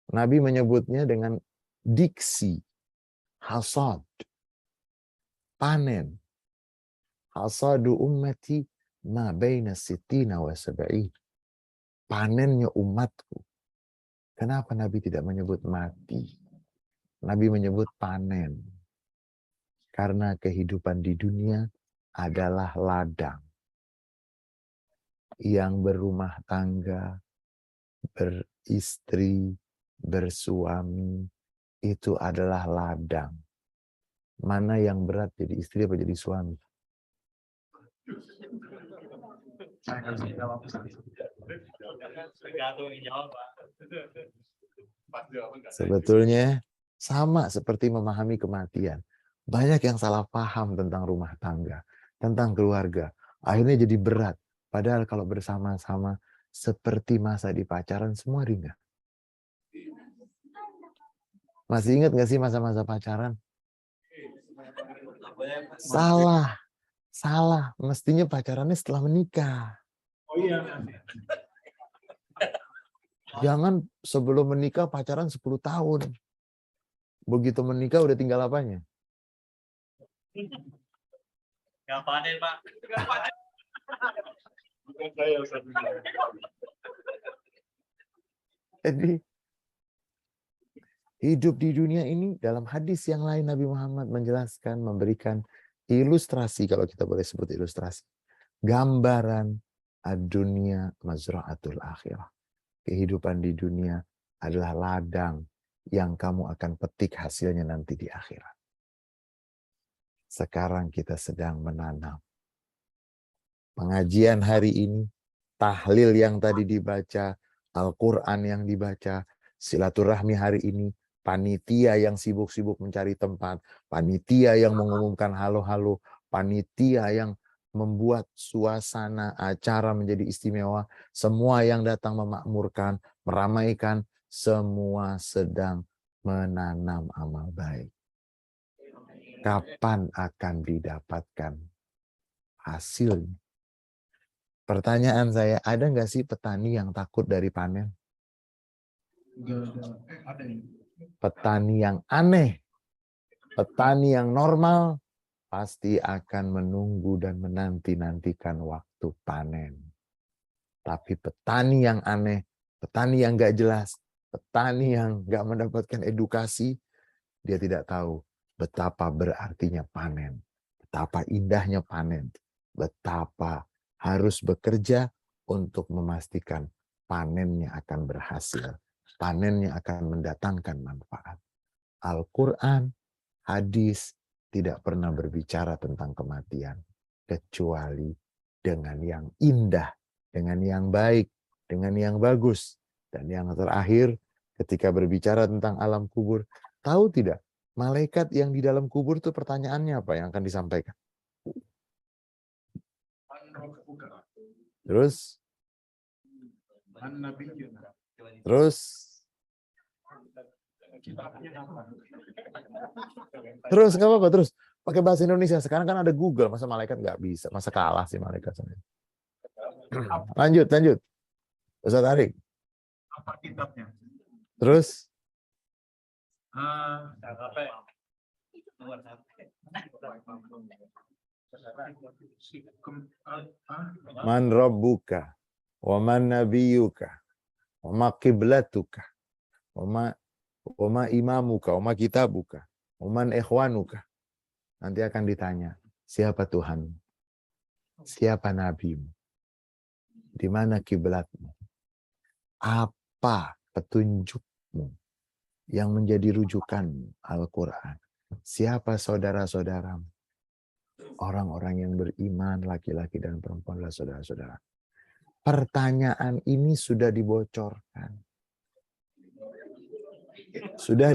Nabi menyebutnya dengan diksi, hasad, panen. Hasadu ummati ma baina sittina wa sab'in. Panennya umatku. Kenapa Nabi tidak menyebut mati? Nabi menyebut panen. Karena kehidupan di dunia adalah ladang. Yang berumah tangga, beristri, bersuami, itu adalah ladang. Mana yang berat jadi istri apa jadi suami? Sebetulnya sama seperti memahami kematian. Banyak yang salah paham tentang rumah tangga, tentang keluarga. Akhirnya jadi berat. Padahal kalau bersama-sama seperti masa di pacaran semua ringan. Masih ingat nggak sih masa-masa pacaran? Salah, salah. Mestinya pacarannya setelah menikah. Oh iya. Jangan sebelum menikah pacaran 10 tahun. Begitu menikah udah tinggal apanya? Nggak panen, Pak. Nggak panen. Bukan saya, Ustaz. Jadi hidup di dunia ini dalam hadis yang lain Nabi Muhammad menjelaskan, memberikan ilustrasi, kalau kita boleh sebut ilustrasi. Gambaran ad-dunya mazra'atul akhirah. Kehidupan di dunia adalah ladang yang kamu akan petik hasilnya nanti di akhirat. Sekarang kita sedang menanam. Pengajian hari ini, tahlil yang tadi dibaca, Al-Quran yang dibaca, silaturahmi hari ini, panitia yang sibuk-sibuk mencari tempat, panitia yang mengumumkan halo-halo, panitia yang membuat suasana acara menjadi istimewa, semua yang datang memakmurkan, meramaikan, semua sedang menanam amal baik. Kapan akan didapatkan hasilnya? Pertanyaan saya, ada nggak sih petani yang takut dari panen? Enggak ada. Ada ya. Petani yang aneh, petani yang normal, pasti akan menunggu dan menanti-nantikan waktu panen. Tapi petani yang aneh, petani yang nggak jelas, petani yang nggak mendapatkan edukasi, dia tidak tahu betapa berartinya panen, betapa indahnya panen, betapa harus bekerja untuk memastikan panennya akan berhasil, panennya akan mendatangkan manfaat. Al-Quran, hadis tidak pernah berbicara tentang kematian, kecuali dengan yang indah, dengan yang baik, dengan yang bagus. Dan yang terakhir, ketika berbicara tentang alam kubur, tahu tidak, malaikat yang di dalam kubur itu pertanyaannya apa yang akan disampaikan? Terus? Terus? Terus, nggak apa-apa, terus. Pakai bahasa Indonesia. Sekarang kan ada Google, masa malaikat nggak bisa? Masa kalah sih malaikat? Lanjut, lanjut. Ustaz Tarik. Apa kitabnya? Terus? Man rabbuka, wa man nabiyuka, wa ma qiblatuka, wa ma imamuka, wa ma kitabuka, wa man ikhwanuka. Nanti akan ditanya, siapa Tuhan? Siapa nabimu? Di mana kiblatmu? Apa petunjukmu yang menjadi rujukanmu? Al-Quran. Siapa saudara-saudaramu? Orang-orang yang beriman, laki-laki dan perempuan adalah saudara-saudara. Pertanyaan ini sudah dibocorkan. Sudah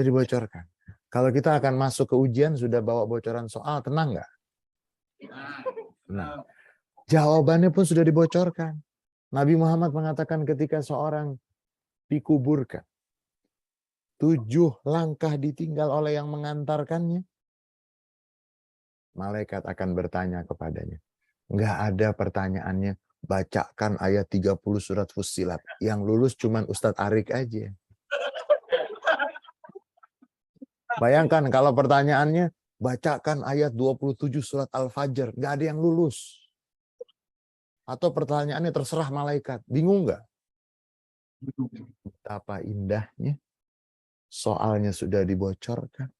dibocorkan. Kalau kita akan masuk ke ujian, sudah bawa bocoran soal, tenang nggak? Nah, jawabannya pun sudah dibocorkan. Nabi Muhammad mengatakan ketika seorang dikuburkan, 7 langkah ditinggal oleh yang mengantarkannya, malaikat akan bertanya kepadanya. Nggak ada pertanyaannya, bacakan ayat 30 surat Fussilat. Yang lulus cuman Ustadz Arik aja. Bayangkan kalau pertanyaannya, bacakan ayat 27 surat Al-Fajr. Nggak ada yang lulus. Atau pertanyaannya terserah malaikat. Bingung nggak? Betapa indahnya. Soalnya sudah dibocorkan.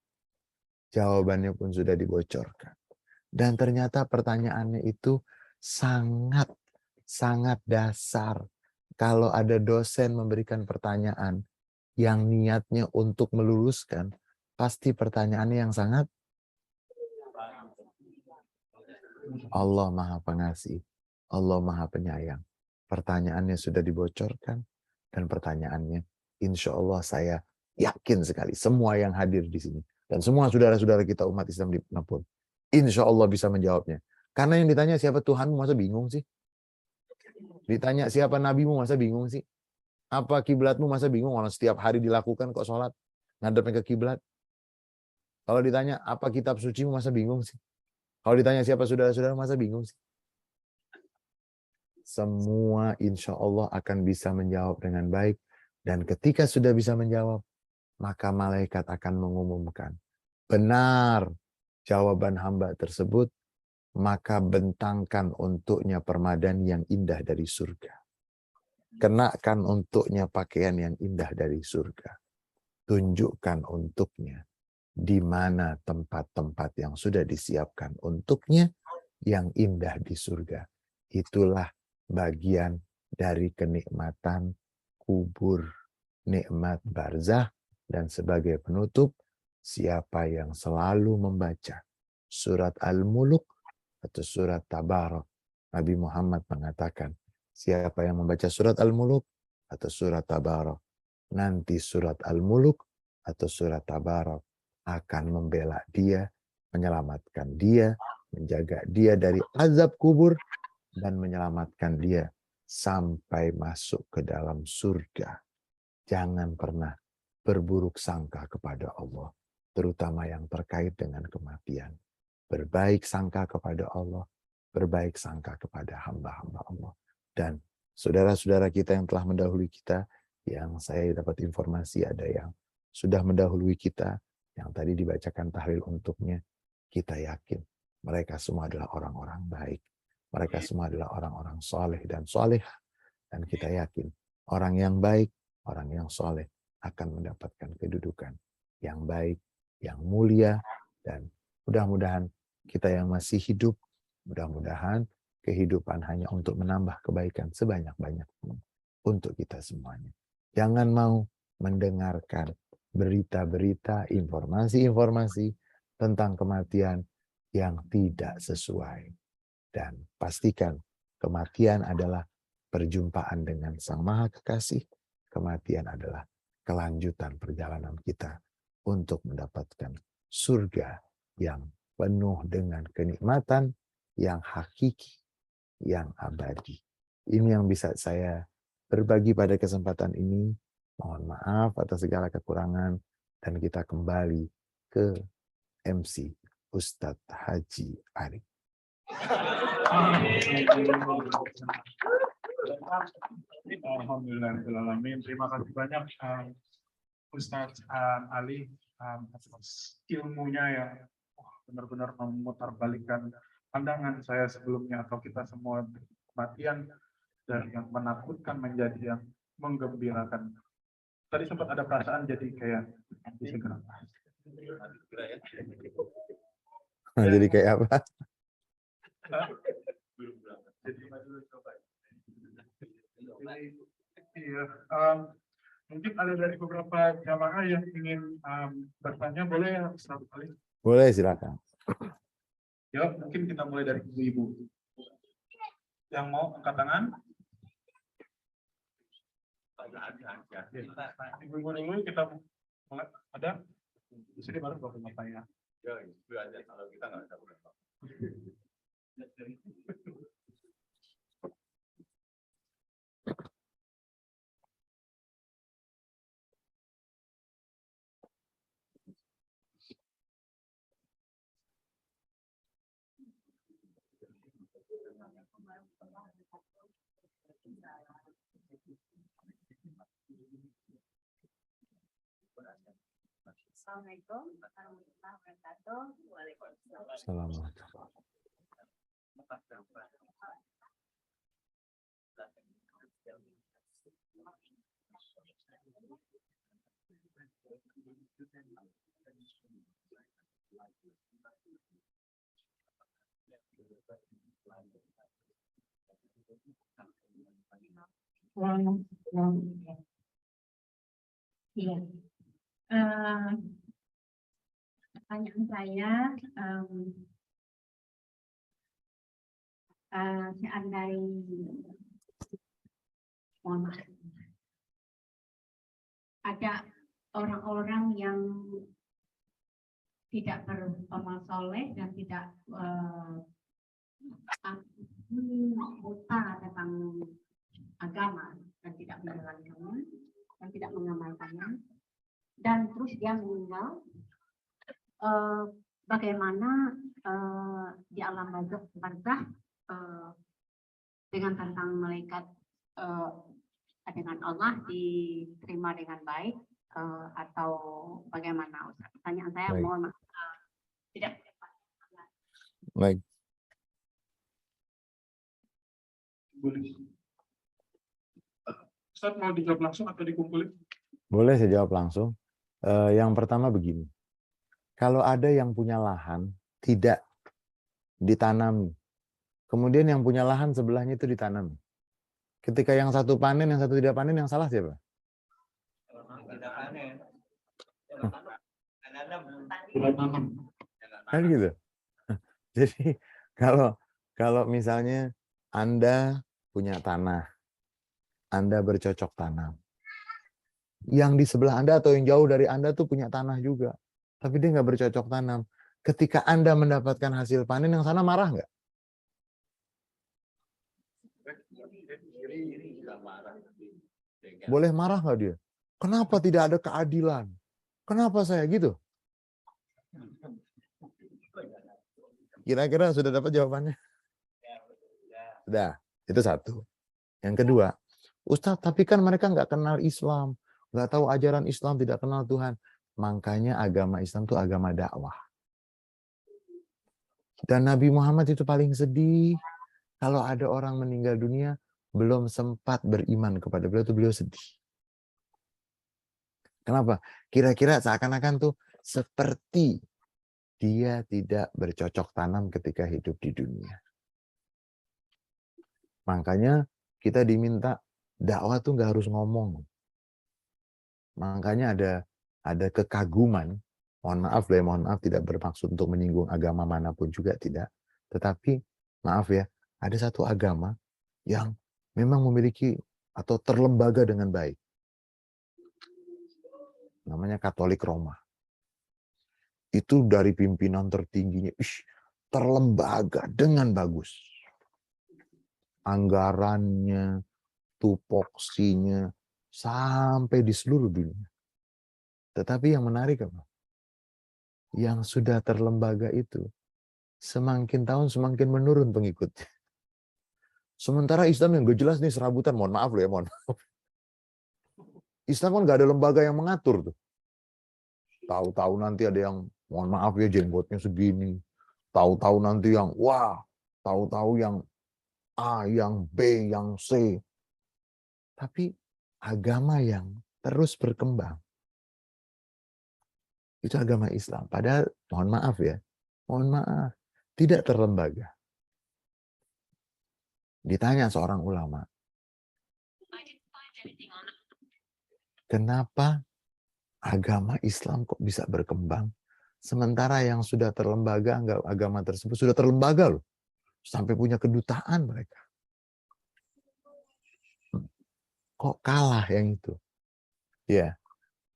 Jawabannya pun sudah dibocorkan. Dan ternyata pertanyaannya itu sangat dasar. Kalau ada dosen memberikan pertanyaan yang niatnya untuk meluluskan, pasti pertanyaannya yang sangat. Allah Maha Pengasih, Allah Maha Penyayang. Pertanyaannya sudah dibocorkan, dan pertanyaannya insya Allah saya yakin sekali semua yang hadir di sini dan semua saudara-saudara kita umat Islam dimanapun, insya Allah bisa menjawabnya. Karena yang ditanya siapa Tuhanmu, masa bingung sih? Ditanya siapa nabimu, masa bingung sih? Apa kiblatmu masa bingung? Orang setiap hari dilakukan kok sholat. Ngadepnya ke kiblat. Kalau ditanya apa kitab sucimu masa bingung sih? Kalau ditanya siapa saudara-saudara masa bingung sih? Semua insya Allah akan bisa menjawab dengan baik. Dan ketika sudah bisa menjawab, maka malaikat akan mengumumkan. Benar jawaban hamba tersebut, maka bentangkan untuknya permadani yang indah dari surga. Kenakan untuknya pakaian yang indah dari surga. Tunjukkan untuknya di mana tempat-tempat yang sudah disiapkan untuknya yang indah di surga. Itulah bagian dari kenikmatan kubur, nikmat barzah, dan sebagai penutup, siapa yang selalu membaca surat Al-Muluk atau surat Tabarak. Nabi Muhammad mengatakan, siapa yang membaca surat Al-Muluk atau surat Tabarak, nanti surat Al-Muluk atau surat Tabarak akan membela dia, menyelamatkan dia, menjaga dia dari azab kubur, dan menyelamatkan dia sampai masuk ke dalam surga. Jangan pernah berburuk sangka kepada Allah, terutama yang terkait dengan kematian. Berbaik sangka kepada Allah, berbaik sangka kepada hamba-hamba Allah. Dan saudara-saudara kita yang telah mendahului kita, yang saya dapat informasi ada yang sudah mendahului kita, yang tadi dibacakan tahlil untuknya, kita yakin mereka semua adalah orang-orang baik. Mereka semua adalah orang-orang soleh dan soleh. Dan kita yakin orang yang baik, orang yang soleh akan mendapatkan kedudukan yang baik, yang mulia, dan mudah-mudahan kita yang masih hidup, mudah-mudahan kehidupan hanya untuk menambah kebaikan sebanyak-banyaknya untuk kita semuanya. Jangan mau mendengarkan berita-berita, informasi-informasi tentang kematian yang tidak sesuai. Dan pastikan kematian adalah perjumpaan dengan Sang Maha Kekasih. Kematian adalah kelanjutan perjalanan kita untuk mendapatkan surga yang penuh dengan kenikmatan, yang hakiki, yang abadi. Ini yang bisa saya berbagi pada kesempatan ini. Mohon maaf atas segala kekurangan. Dan kita kembali ke MC Ustadz Haji Arif. Alhamdulillahirrahmanirrahim. Terima kasih banyak Ustadz Ali atas ilmunya yang benar-benar memutarbalikkan pandangan saya sebelumnya atau kita semua kematian dari yang menakutkan menjadi yang menggembirakan. Tadi sempat ada perasaan jadi kayak segera. Jadi kayak apa? Iya, mungkin ada dari beberapa jamaah yang ingin bertanya, boleh ya Ustaz Ali? Boleh, silakan. Ya, mungkin kita mulai dari ibu-ibu. Yang mau angkat tangan? Ibu-ibu dulu kita mulai. Ada? Di sini baru bapak-bapak ya. Ya, itu aja kalau kita nggak ada berapa. Assalamualaikum warahmatullahi wabarakatuh. Waalaikumsalam. Assalamualaikum. Iya. Pertanyaan saya, seandainya, mohon maaf, ada orang-orang yang tidak beramal soleh dan tidak buta tentang agama, dan tidak menjalankannya dan tidak mengamalkannya, dan terus dia meninggal. Bagaimana di alam barzakh dengan tentang malaikat dengan Allah diterima dengan baik atau bagaimana, Ustaz? Pertanyaan saya, Baik. mohon maaf tidak. Baik. Boleh. Ustaz mau dijawab langsung atau dikumpulin? Boleh saya jawab langsung. Yang pertama begini. Kalau ada yang punya lahan tidak ditanami, kemudian yang punya lahan sebelahnya itu ditanami. Ketika yang satu panen, yang satu tidak panen, yang salah siapa? Tidak panen. Tidak tanam. Kan gitu. Jadi kalau misalnya Anda punya tanah, Anda bercocok tanam. Yang di sebelah Anda atau yang jauh dari Anda tuh punya tanah juga. Tapi dia nggak bercocok tanam. Ketika Anda mendapatkan hasil panen, yang sana marah nggak? Boleh marah nggak dia? Kenapa tidak ada keadilan? Kenapa saya gitu? Kira-kira sudah dapat jawabannya? Sudah, itu satu. Yang kedua, Ustadz, tapi kan mereka nggak kenal Islam, nggak tahu ajaran Islam, tidak kenal Tuhan. Makanya agama Islam itu agama dakwah. Dan Nabi Muhammad itu paling sedih kalau ada orang meninggal dunia belum sempat beriman kepada beliau, itu beliau sedih. Kenapa? Kira-kira seakan-akan tuh seperti dia tidak bercocok tanam ketika hidup di dunia. Makanya kita diminta dakwah tuh nggak harus ngomong. Makanya ada kekaguman. Mohon maaf tidak bermaksud untuk menyinggung agama manapun juga tidak. Tetapi maaf ya, ada satu agama yang memang memiliki atau terlembaga dengan baik. Namanya Katolik Roma. Itu dari pimpinan tertingginya, terlembaga dengan bagus. Anggarannya, tupoksinya, sampai di seluruh dunia. Tetapi yang menarik apa? Yang sudah terlembaga itu, semakin tahun semakin menurun pengikutnya. Sementara Islam yang gak jelas nih serabutan, mohon maaf loh ya, mohon maaf. Islam kan gak ada lembaga yang mengatur tuh. Tahu-tahu nanti ada yang, mohon maaf ya, jenggotnya segini. Tahu-tahu nanti yang, wah, tahu-tahu yang A, yang B, yang C. Tapi agama yang terus berkembang, itu agama Islam. Padahal, mohon maaf ya, mohon maaf, tidak terlembaga. Ditanya seorang ulama, kenapa agama Islam kok bisa berkembang? Sementara yang sudah terlembaga, agama tersebut sudah terlembaga loh. Sampai punya kedutaan mereka. Kok kalah yang itu? Ya,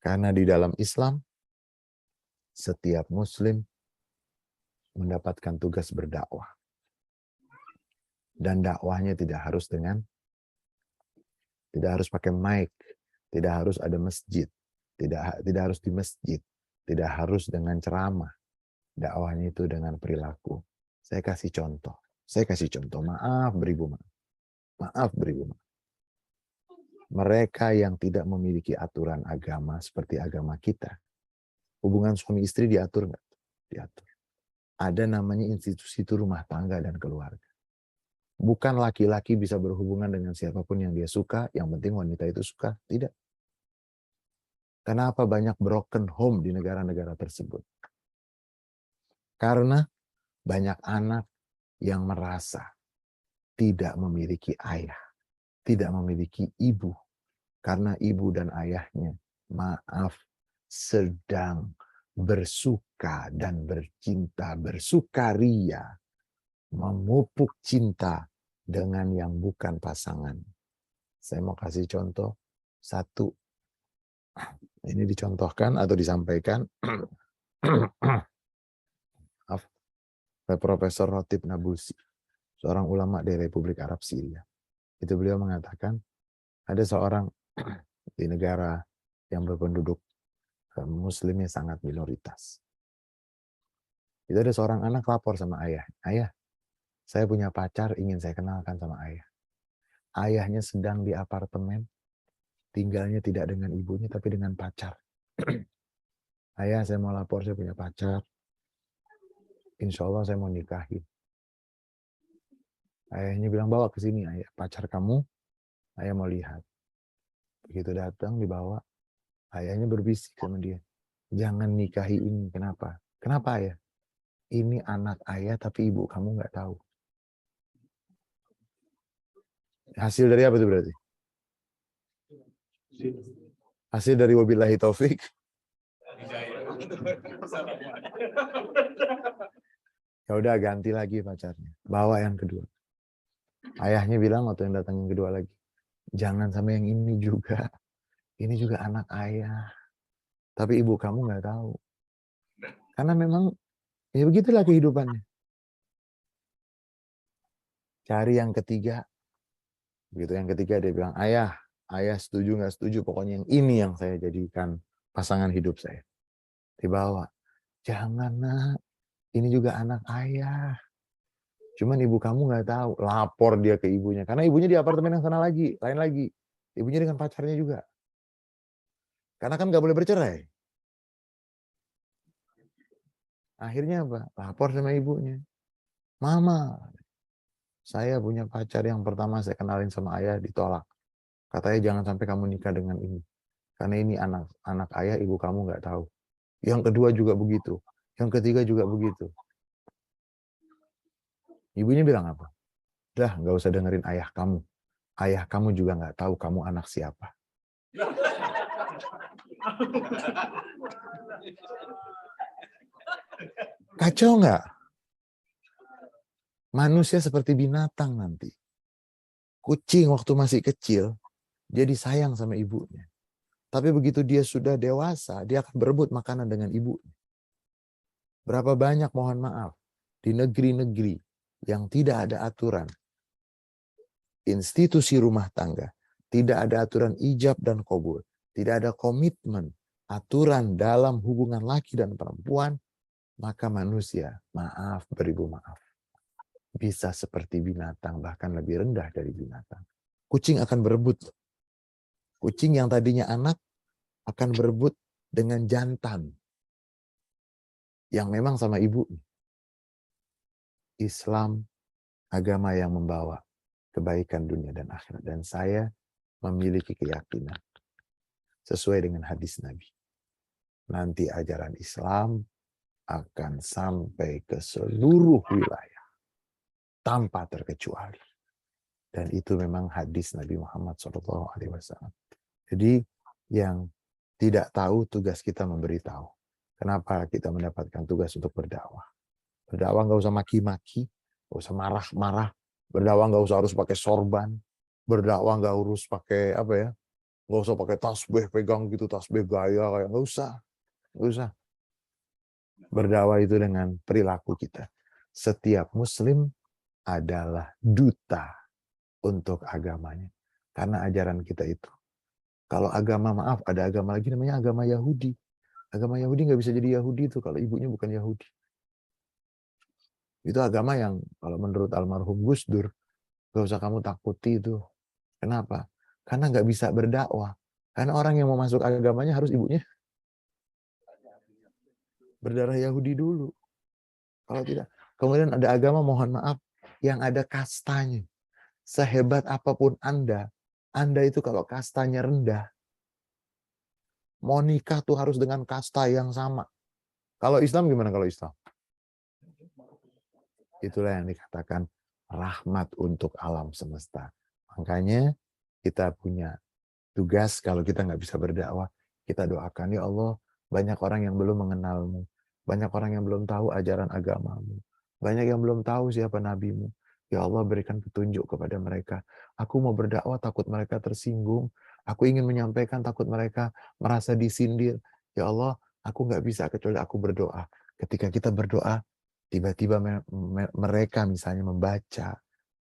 karena di dalam Islam, setiap muslim mendapatkan tugas berdakwah. Dan dakwahnya tidak harus pakai mic, tidak harus ada masjid, tidak harus di masjid, tidak harus dengan ceramah. Dakwahnya itu dengan perilaku. Saya kasih contoh, maaf beribu maaf. Mereka yang tidak memiliki aturan agama seperti agama kita, hubungan suami istri diatur nggak? Diatur. Ada namanya institusi itu rumah tangga dan keluarga. Bukan laki-laki bisa berhubungan dengan siapapun yang dia suka, yang penting wanita itu suka. Tidak. Kenapa banyak broken home di negara-negara tersebut? Karena banyak anak yang merasa tidak memiliki ayah, tidak memiliki ibu. Karena ibu dan ayahnya, maaf, sedang bersuka dan bercinta, bersukaria, memupuk cinta dengan yang bukan pasangan. Saya mau kasih contoh satu. Ini dicontohkan atau disampaikan oleh Profesor Rotib Nabusi, seorang ulama dari Republik Arab Syria. Itu beliau mengatakan, Ada seorang di negara yang berpenduduk muslimnya sangat minoritas. Itu ada seorang anak lapor sama ayah. Ayah, saya punya pacar, ingin saya kenalkan sama ayah. Ayahnya sedang di apartemen, tinggalnya tidak dengan ibunya, tapi dengan pacar. Ayah, saya mau lapor, saya punya pacar. Insya Allah saya mau nikahin. Ayahnya bilang, bawa ke sini, ayah. Pacar kamu, ayah mau lihat. Begitu datang, dibawa. Ayahnya berbisik sama dia. Jangan nikahi ini. Kenapa? Kenapa ayah? Ini anak ayah, tapi ibu kamu nggak tahu. Hasil dari apa itu berarti? Hasil dari wabillahi taufik. Ya udah ganti lagi pacarnya. Bawa yang kedua. Ayahnya bilang waktu yang datang yang kedua lagi, jangan sama yang ini juga. Ini juga anak ayah. Tapi ibu kamu nggak tahu. Karena memang ya begitulah kehidupannya. Cari yang ketiga. Begitu yang ketiga dia bilang, ayah setuju nggak setuju, pokoknya yang ini yang saya jadikan pasangan hidup saya. Dibawa. Jangan nak, ini juga anak ayah. Cuman ibu kamu nggak tahu. Lapor dia ke ibunya. Karena ibunya di apartemen yang sana lagi, lain lagi. Ibunya dengan pacarnya juga. Karena kan nggak boleh bercerai. Akhirnya apa? Lapor sama ibunya. Mama, saya punya pacar yang pertama saya kenalin sama ayah, ditolak. Katanya jangan sampai kamu nikah dengan ini. Karena ini anak ayah, ibu kamu nggak tahu. Yang kedua juga begitu. Yang ketiga juga begitu. Ibunya bilang apa? Udah, nggak usah dengerin ayah kamu. Ayah kamu juga nggak tahu kamu anak siapa. Kacau nggak? Manusia seperti binatang nanti. Kucing waktu masih kecil, dia disayang sama ibunya. Tapi begitu dia sudah dewasa, dia akan berebut makanan dengan ibunya. Berapa banyak, mohon maaf, di negeri-negeri yang tidak ada aturan, institusi rumah tangga, tidak ada aturan ijab dan qabul, tidak ada komitmen, aturan dalam hubungan laki dan perempuan, maka manusia, maaf, beribu maaf, bisa seperti binatang, bahkan lebih rendah dari binatang. Kucing akan berebut. Kucing yang tadinya anak akan berebut dengan jantan yang memang sama ibu. Islam agama yang membawa kebaikan dunia dan akhirat. Dan saya memiliki keyakinan sesuai dengan hadis Nabi. Nanti ajaran Islam akan sampai ke seluruh wilayah tanpa terkecuali. Dan itu memang hadis Nabi Muhammad SAW. Jadi yang tidak tahu, tugas kita memberitahu. Kenapa kita mendapatkan tugas untuk berdakwah? Berdakwah nggak usah maki-maki, nggak usah marah-marah. Berdakwah nggak usah harus pakai sorban. Berdakwah nggak harus pakai apa ya? Nggak usah pakai tasbih, pegang gitu tasbih gaya kayak nggak usah. Nggak usah. Berdakwah itu dengan perilaku kita. Setiap Muslim adalah duta untuk agamanya. Karena ajaran kita itu. Kalau agama, maaf, ada agama lagi namanya agama Yahudi. Agama Yahudi nggak bisa jadi Yahudi itu kalau ibunya bukan Yahudi. Itu agama yang kalau menurut almarhum Gus Dur, gak usah kamu takuti itu. Kenapa? Karena nggak bisa berdakwah. Karena orang yang mau masuk agamanya harus ibunya berdarah Yahudi dulu. Kalau tidak. Kemudian ada agama, mohon maaf, yang ada kastanya. Sehebat apapun Anda itu kalau kastanya rendah, mau nikah tuh harus dengan kasta yang sama. Kalau Islam gimana kalau Islam? Itulah yang dikatakan rahmat untuk alam semesta. Makanya kita punya tugas kalau kita nggak bisa berdakwah, kita doakan, ya Allah, banyak orang yang belum mengenalmu, banyak orang yang belum tahu ajaran agamamu, banyak yang belum tahu siapa nabimu. Ya Allah, berikan petunjuk kepada mereka. Aku mau berdakwah, takut mereka tersinggung. Aku ingin menyampaikan, takut mereka merasa disindir. Ya Allah, aku nggak bisa kecuali aku berdoa. Ketika kita berdoa, tiba-tiba mereka misalnya membaca,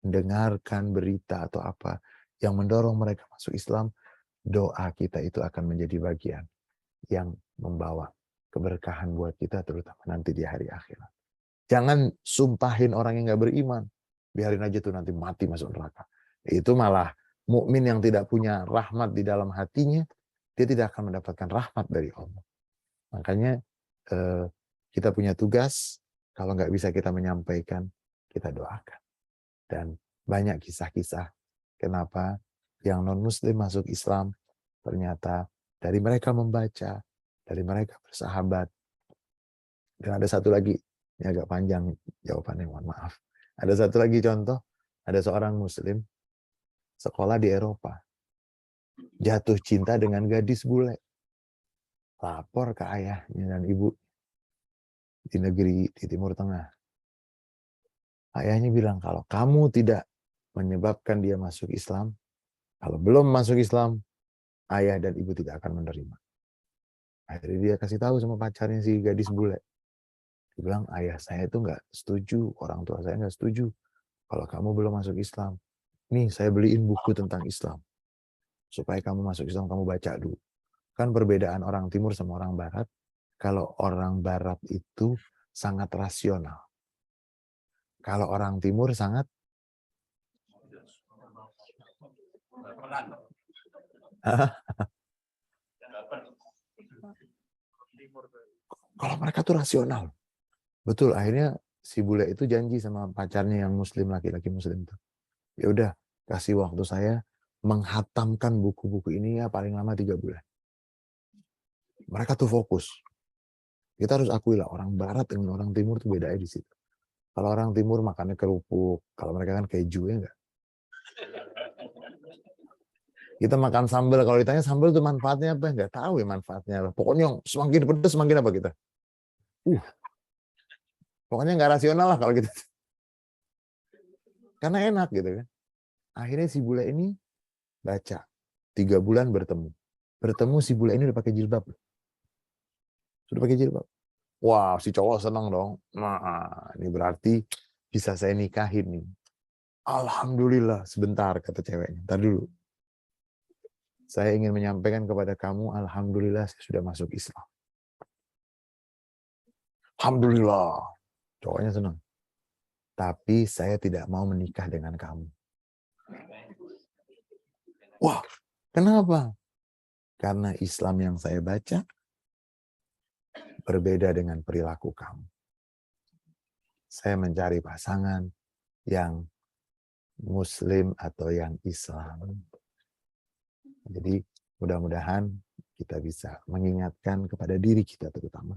mendengarkan berita atau apa, yang mendorong mereka masuk Islam, doa kita itu akan menjadi bagian yang membawa keberkahan buat kita, terutama nanti di hari akhirat. Jangan sumpahin orang yang nggak beriman, biarin aja tuh nanti mati masuk neraka. Itu malah mukmin yang tidak punya rahmat di dalam hatinya, dia tidak akan mendapatkan rahmat dari Allah. Makanya kita punya tugas, kalau nggak bisa kita menyampaikan, kita doakan. Dan banyak kisah-kisah kenapa yang non-muslim masuk Islam, ternyata dari mereka membaca, dari mereka bersahabat. Dan ada satu lagi, ini agak panjang jawabannya, mohon maaf. Ada satu lagi contoh, ada seorang muslim sekolah di Eropa, jatuh cinta dengan gadis bule, lapor ke ayahnya dan ibu di negeri di Timur Tengah. Ayahnya bilang, kalau kamu tidak menyebabkan dia masuk Islam, kalau belum masuk Islam, ayah dan ibu tidak akan menerima. Akhirnya dia kasih tahu sama pacarnya si gadis bule. Dia bilang, ayah saya itu nggak setuju, orang tua saya nggak setuju kalau kamu belum masuk Islam. Nih, saya beliin buku tentang Islam. Supaya kamu masuk Islam, kamu baca dulu. Kan perbedaan orang Timur sama orang Barat, kalau orang Barat itu sangat rasional. Kalau orang Timur sangat kalau mereka tuh rasional. Betul, akhirnya si bule itu janji sama pacarnya yang muslim, laki-laki muslim itu. Ya udah, kasih waktu saya menghatamkan buku-buku ini ya paling lama 3 bulan. Mereka tuh fokus. Kita harus akui lah, orang Barat dengan orang Timur tuh bedanya di situ. Kalau orang Timur makannya kerupuk, kalau mereka kan keju, ya enggak? Kita makan sambal, kalau ditanya sambal itu manfaatnya apa? Enggak tahu ya manfaatnya. Pokoknya semakin pedas semakin apa kita? Pokoknya nggak rasional lah kalau gitu. Karena enak gitu kan. Akhirnya si bule ini baca. 3 bulan bertemu. Bertemu si bule ini udah pakai jilbab. Sudah pakai jilbab. Wah, si cowok senang dong. Nah, ini berarti bisa saya nikahin nih. Alhamdulillah, sebentar kata ceweknya. Ntar dulu. Saya ingin menyampaikan kepada kamu, alhamdulillah saya sudah masuk Islam. Alhamdulillah. Cowoknya senang. Tapi saya tidak mau menikah dengan kamu. Wah, kenapa? Karena Islam yang saya baca berbeda dengan perilaku kamu. Saya mencari pasangan yang Muslim atau yang Islam. Jadi mudah-mudahan kita bisa mengingatkan kepada diri kita terutama.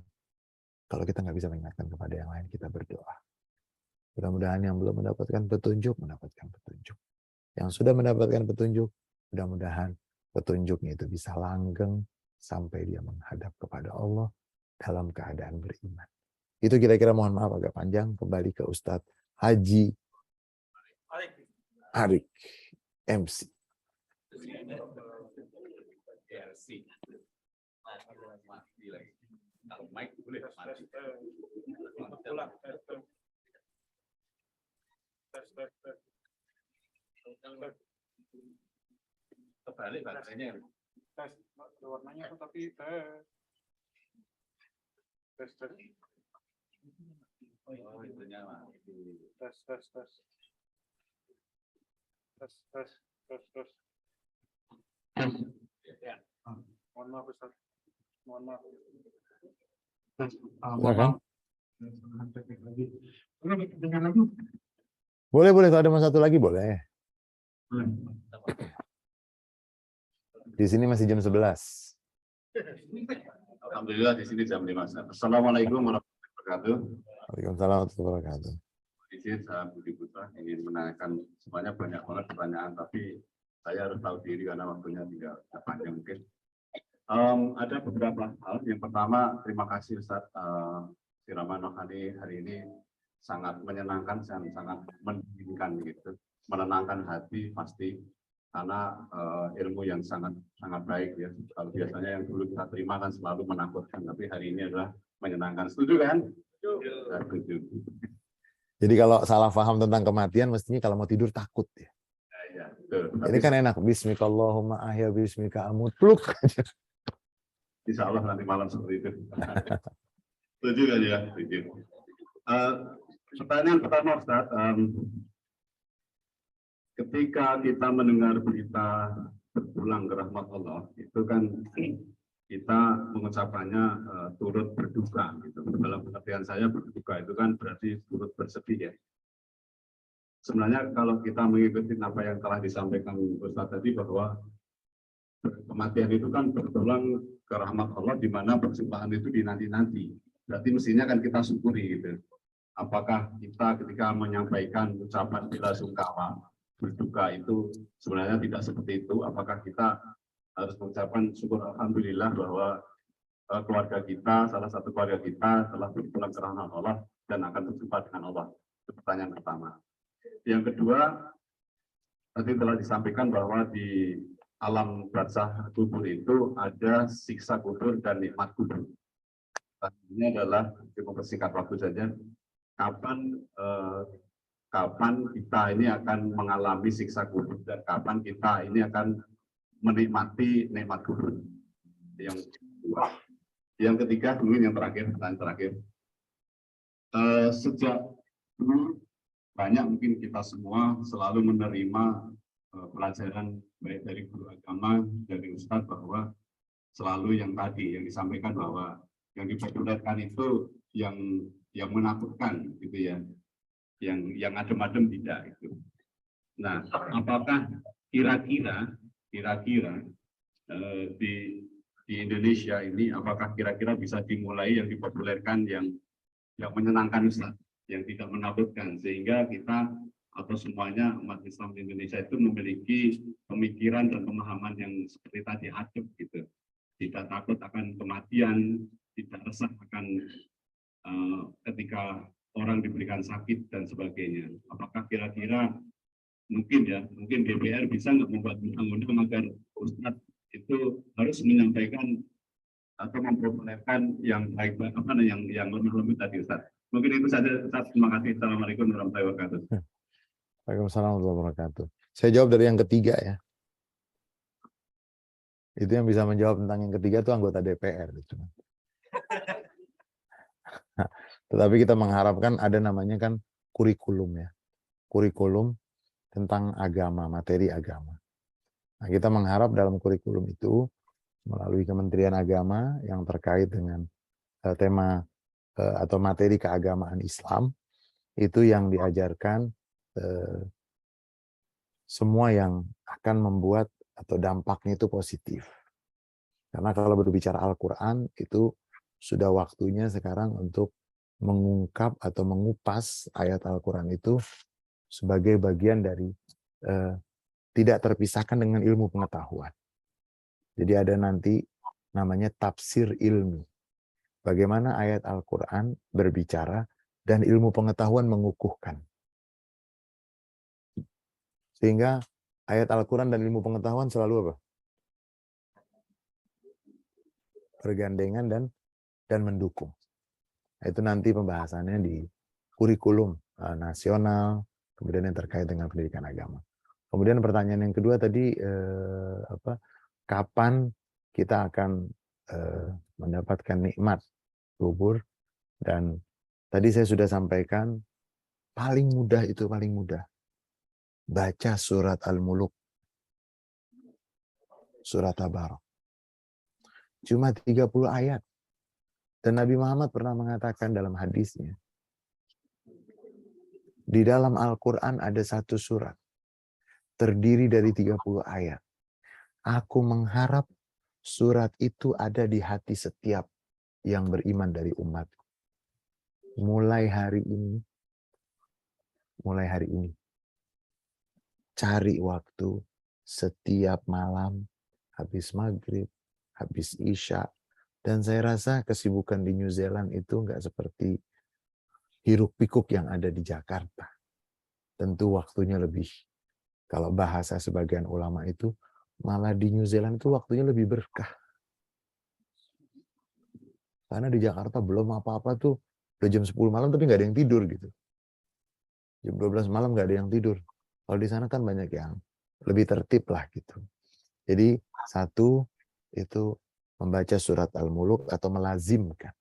Kalau kita nggak bisa mengingatkan kepada yang lain, kita berdoa. Mudah-mudahan yang belum mendapatkan petunjuk, mendapatkan petunjuk. Yang sudah mendapatkan petunjuk, mudah-mudahan petunjuknya itu bisa langgeng sampai dia menghadap kepada Allah dalam keadaan beriman. Itu kira-kira, mohon maaf agak panjang, kembali ke Ustadz Haji Arik, MC. Terbalik baterainya. Tes, warnanya tapi tes. Oh, itunya mati. Tes. Ya. Mohon maaf Ustaz. Mohon maaf. Silakan. Dengan lagu. Boleh, kalau ada satu lagi boleh. Di sini masih jam 11. Alhamdulillah di sini jam 5. Assalamualaikum warahmatullahi wabarakatuh. Waalaikumsalam warahmatullahi wabarakatuh. Izin saya Budi Putra ingin menanyakan, semuanya banyak banget pertanyaan, tapi saya harus tahu diri karena waktunya tidak panjang mungkin. Ada beberapa hal. Yang pertama, terima kasih Ustaz Sirama Nohani hari ini sangat menyenangkan dan sangat mendinginkan gitu, menenangkan hati pasti karena ilmu yang sangat baik ya. Kalau biasanya yang dulu kita terima kan selalu menakutkan, tapi hari ini adalah menyenangkan. Setuju kan? Setuju. Jadi kalau salah paham tentang kematian, mestinya kalau mau tidur takut ya. Ya, betul. Ini kan enak. Bismika Allahumma ahya bismika amut. Pluk. Insya Allah nanti malam seperti itu. Setuju kan ya? Setuju. Pertanyaan pertama Ustaz, ketika kita mendengar berita berpulang ke rahmat Allah, itu kan kita mengucapkannya turut berduka. Gitu. Dalam pengertian saya berduka itu kan berarti turut bersedih ya. Sebenarnya kalau kita mengikuti apa yang telah disampaikan Ustaz tadi bahwa kematian itu kan berpulang ke rahmat Allah di mana persembahan itu dinanti-nanti. Berarti mestinya kan kita syukuri gitu. Apakah kita ketika menyampaikan ucapan bela sungkawa berduka itu sebenarnya tidak seperti itu? Apakah kita harus mengucapkan syukur alhamdulillah bahwa keluarga kita, salah satu keluarga kita telah berpulang ke rahmat Allah dan akan berjumpa dengan Allah? Itu pertanyaan pertama. Yang kedua, tadi telah disampaikan bahwa di alam barzah kubur itu ada siksa kubur dan nikmat kubur. Ini adalah cukup persingkat waktu saja. Kapan kita ini akan mengalami siksa kubur dan kapan kita ini akan menikmati nikmat kubur. Yang kedua. Yang ketiga, mungkin yang terakhir, pertanyaan terakhir. Sejak dulu banyak mungkin kita semua selalu menerima pelajaran baik dari guru agama, dari ustadz bahwa selalu yang tadi yang disampaikan bahwa yang dipopulerkan itu yang menakutkan gitu ya, yang adem-adem tidak itu. Nah, apakah kira-kira di Indonesia ini apakah kira-kira bisa dimulai yang dipopulerkan yang menyenangkan Ustaz, yang tidak menakutkan, sehingga kita atau semuanya umat Islam di Indonesia itu memiliki pemikiran dan pemahaman yang seperti tadi adem gitu, tidak takut akan kematian, tidak resah akan ketika orang diberikan sakit dan sebagainya. Apakah kira-kira mungkin DPR bisa nggak membuat undang-undang agar Ustadz itu harus menyampaikan atau mempopulerkan yang baik yang lemah tadi Ustadz. Mungkin itu saja Ustadz. Terima kasih. Assalamualaikum warahmatullahi wabarakatuh. Waalaikumsalam warahmatullahi wabarakatuh. Saya jawab dari yang ketiga ya. Itu yang bisa menjawab tentang yang ketiga itu anggota DPR. Gitu. Tetapi kita mengharapkan ada namanya kan kurikulum ya. Kurikulum tentang agama, materi agama. Nah, kita mengharap dalam kurikulum itu melalui Kementerian Agama yang terkait dengan tema atau materi keagamaan Islam itu yang diajarkan semua yang akan membuat atau dampaknya itu positif. Karena kalau berbicara Al-Quran itu sudah waktunya sekarang untuk mengungkap atau mengupas ayat Al-Quran itu sebagai bagian dari tidak terpisahkan dengan ilmu pengetahuan. Jadi ada nanti namanya tafsir ilmi. Bagaimana ayat Al-Quran berbicara dan ilmu pengetahuan mengukuhkan. Sehingga ayat Al-Quran dan ilmu pengetahuan selalu apa? Bergandengan dan mendukung. Itu nanti pembahasannya di kurikulum nasional, kemudian yang terkait dengan pendidikan agama. Kemudian pertanyaan yang kedua tadi, kapan kita akan mendapatkan nikmat kubur? Dan tadi saya sudah sampaikan, paling mudah itu paling mudah. Baca surat Al-Muluk, surat Tabarak. Cuma 30 ayat. Dan Nabi Muhammad pernah mengatakan dalam hadisnya, di dalam Al-Quran ada satu surat, terdiri dari 30 ayat. Aku mengharap surat itu ada di hati setiap yang beriman dari umatku. Mulai hari ini, cari waktu setiap malam, habis maghrib, habis isya. Dan saya rasa kesibukan di New Zealand itu nggak seperti hiruk pikuk yang ada di Jakarta. Tentu waktunya lebih. Kalau bahasa sebagian ulama itu, malah di New Zealand itu waktunya lebih berkah. Karena di Jakarta belum apa-apa tuh, udah jam 10 malam tapi nggak ada yang tidur gitu. Jam 12 malam nggak ada yang tidur. Kalau di sana kan banyak yang lebih tertib lah gitu. Jadi satu itu membaca surat Al-Muluk atau melazimkan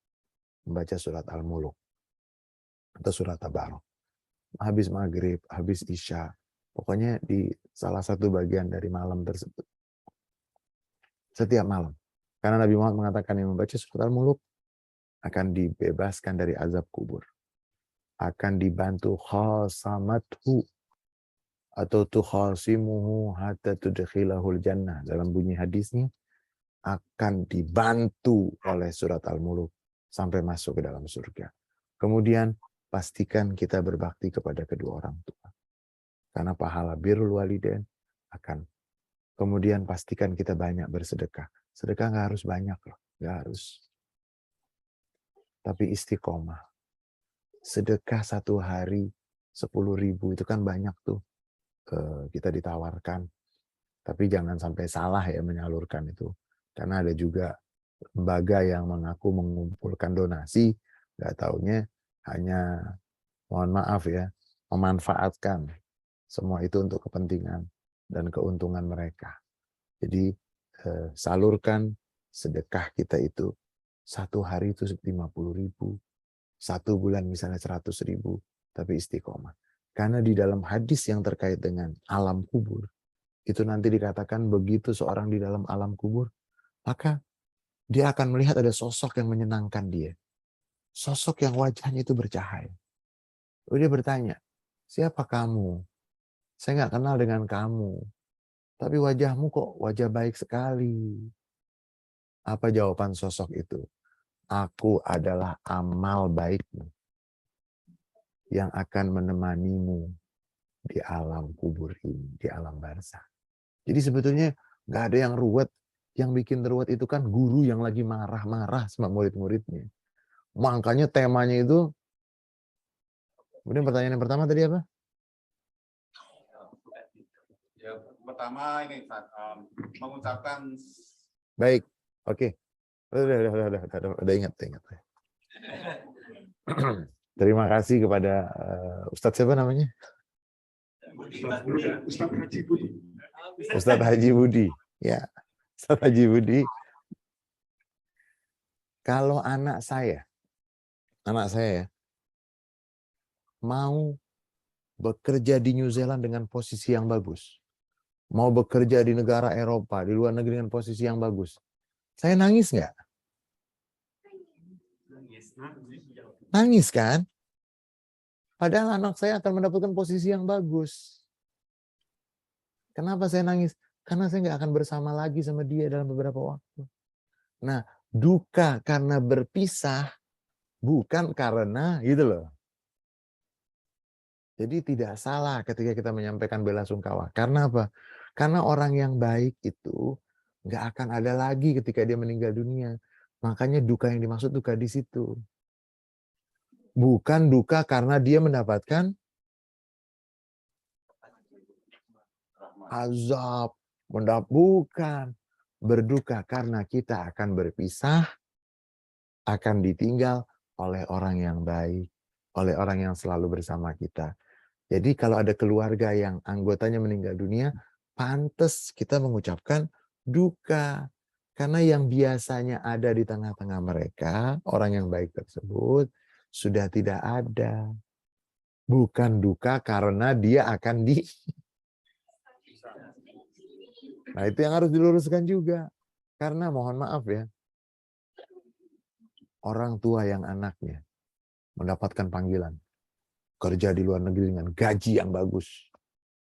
membaca surat Al-Muluk atau surat Tabarok. Habis maghrib, habis isya, pokoknya di salah satu bagian dari malam tersebut. Setiap malam. Karena Nabi Muhammad mengatakan yang membaca surat Al-Muluk akan dibebaskan dari azab kubur. Akan dibantu khasamathu atau tukhasimuhu hatta tudkhilahul jannah. Dalam bunyi hadisnya, akan dibantu oleh surat Al-Muluk sampai masuk ke dalam surga. Kemudian pastikan kita berbakti kepada kedua orang tua. Karena pahala birrul walidain akan. Kemudian pastikan kita banyak bersedekah. Sedekah nggak harus banyak loh, nggak harus. Tapi istiqomah. Sedekah satu hari 10.000 itu kan banyak tuh. Kita ditawarkan. Tapi jangan sampai salah ya menyalurkan itu. Karena ada juga lembaga yang mengaku mengumpulkan donasi, nggak taunya hanya, mohon maaf ya, memanfaatkan semua itu untuk kepentingan dan keuntungan mereka. Jadi salurkan sedekah kita itu satu hari itu 50.000, satu bulan misalnya 100.000, tapi istiqomah. Karena di dalam hadis yang terkait dengan alam kubur, itu nanti dikatakan begitu seorang di dalam alam kubur, maka dia akan melihat ada sosok yang menyenangkan dia. Sosok yang wajahnya itu bercahaya. Lalu dia bertanya, siapa kamu? Saya nggak kenal dengan kamu. Tapi wajahmu kok wajah baik sekali. Apa jawaban sosok itu? Aku adalah amal baikmu yang akan menemanimu di alam kubur ini, di alam barzakh. Jadi sebetulnya nggak ada yang ruwet. Yang bikin ruwet itu kan guru yang lagi marah-marah sama murid-muridnya. Makanya temanya itu, kemudian pertanyaan yang pertama tadi apa? Ya, pertama ini mengucapkan Baik, oke. Udah ingat. Terima kasih kepada Ustadz siapa namanya? Ustadz Haji Budi. Ustadz Haji Budi. Ya, Ustadz Haji Budi. Kalau anak saya ya, mau bekerja di New Zealand dengan posisi yang bagus, mau bekerja di negara Eropa, di luar negeri dengan posisi yang bagus, saya nangis nggak? Nangis kan? Padahal anak saya akan mendapatkan posisi yang bagus. Kenapa saya nangis? Karena saya nggak akan bersama lagi sama dia dalam beberapa waktu. Nah, duka karena berpisah bukan karena gitu loh. Jadi tidak salah ketika kita menyampaikan belasungkawa. Karena apa? Karena orang yang baik itu nggak akan ada lagi ketika dia meninggal dunia. Makanya duka yang dimaksud duka di situ. Bukan duka karena dia mendapatkan azab, bukan. Berduka karena kita akan berpisah, akan ditinggal oleh orang yang baik, oleh orang yang selalu bersama kita. Jadi kalau ada keluarga yang anggotanya meninggal dunia, pantas kita mengucapkan duka. Karena yang biasanya ada di tengah-tengah mereka, orang yang baik tersebut, sudah tidak ada. Bukan duka karena dia akan di... Nah itu yang harus diluruskan juga. Karena mohon maaf ya, orang tua yang anaknya mendapatkan panggilan kerja di luar negeri dengan gaji yang bagus.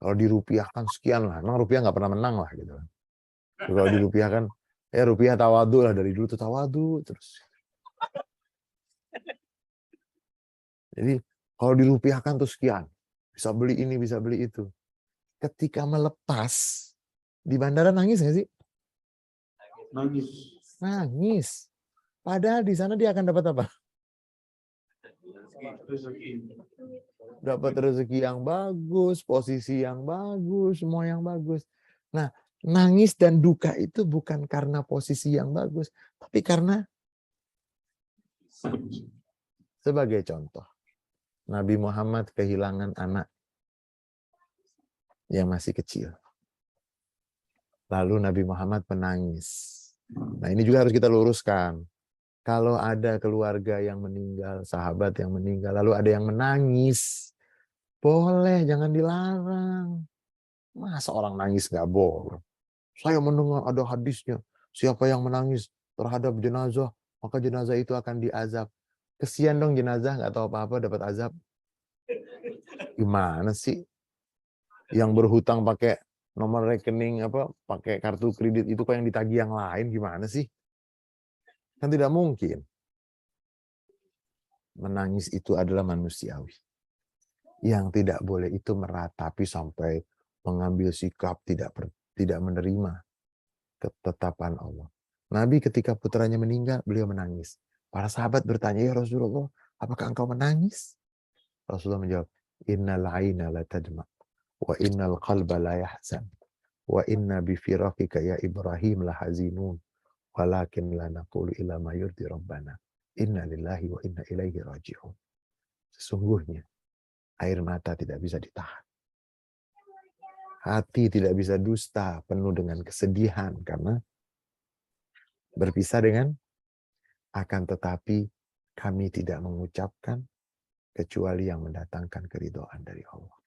Kalau dirupiahkan sekian lah, memang rupiah nggak pernah menang lah gitu. Kalau dirupiahkan, rupiah tawadu lah, dari dulu tuh tawadu terus. Jadi kalau dirupiahkan tuh sekian, bisa beli ini, bisa beli itu. Ketika melepas, di bandara nangis nggak sih? Nangis. Padahal di sana dia akan dapat apa? Dapat rezeki yang bagus, posisi yang bagus, semua yang bagus. Nah, nangis dan duka itu bukan karena posisi yang bagus, tapi karena sebagai contoh, Nabi Muhammad kehilangan anak yang masih kecil. Lalu Nabi Muhammad menangis. Nah, ini juga harus kita luruskan. Kalau ada keluarga yang meninggal, sahabat yang meninggal, lalu ada yang menangis, boleh, jangan dilarang. Masa orang nangis nggak boleh? Saya mendengar ada hadisnya, siapa yang menangis terhadap jenazah, maka jenazah itu akan diazab. Kesian dong jenazah, nggak tahu apa-apa dapat azab. Gimana sih? Yang berhutang pakai nomor rekening pakai kartu kredit itu kok yang ditagih yang lain, gimana sih? Kan tidak mungkin. Menangis itu adalah manusiawi. Yang tidak boleh itu meratapi sampai mengambil sikap tidak menerima ketetapan Allah. Nabi ketika putranya meninggal, beliau menangis. Para sahabat bertanya, ya Rasulullah, apakah engkau menangis? Rasulullah menjawab, innal aina la tadma, wa innal qalba la yahzan, wa inna bifiraqika ya Ibrahim la hazinun, walakin la naqulu illa ma yurdi rabbana, inna lillahi wa inna ilaihi raji'un. Sesungguhnya, air mata tidak bisa ditahan. Hati tidak bisa dusta, penuh dengan kesedihan karena berpisah dengan, akan tetapi kami tidak mengucapkan kecuali yang mendatangkan keridhaan dari Allah.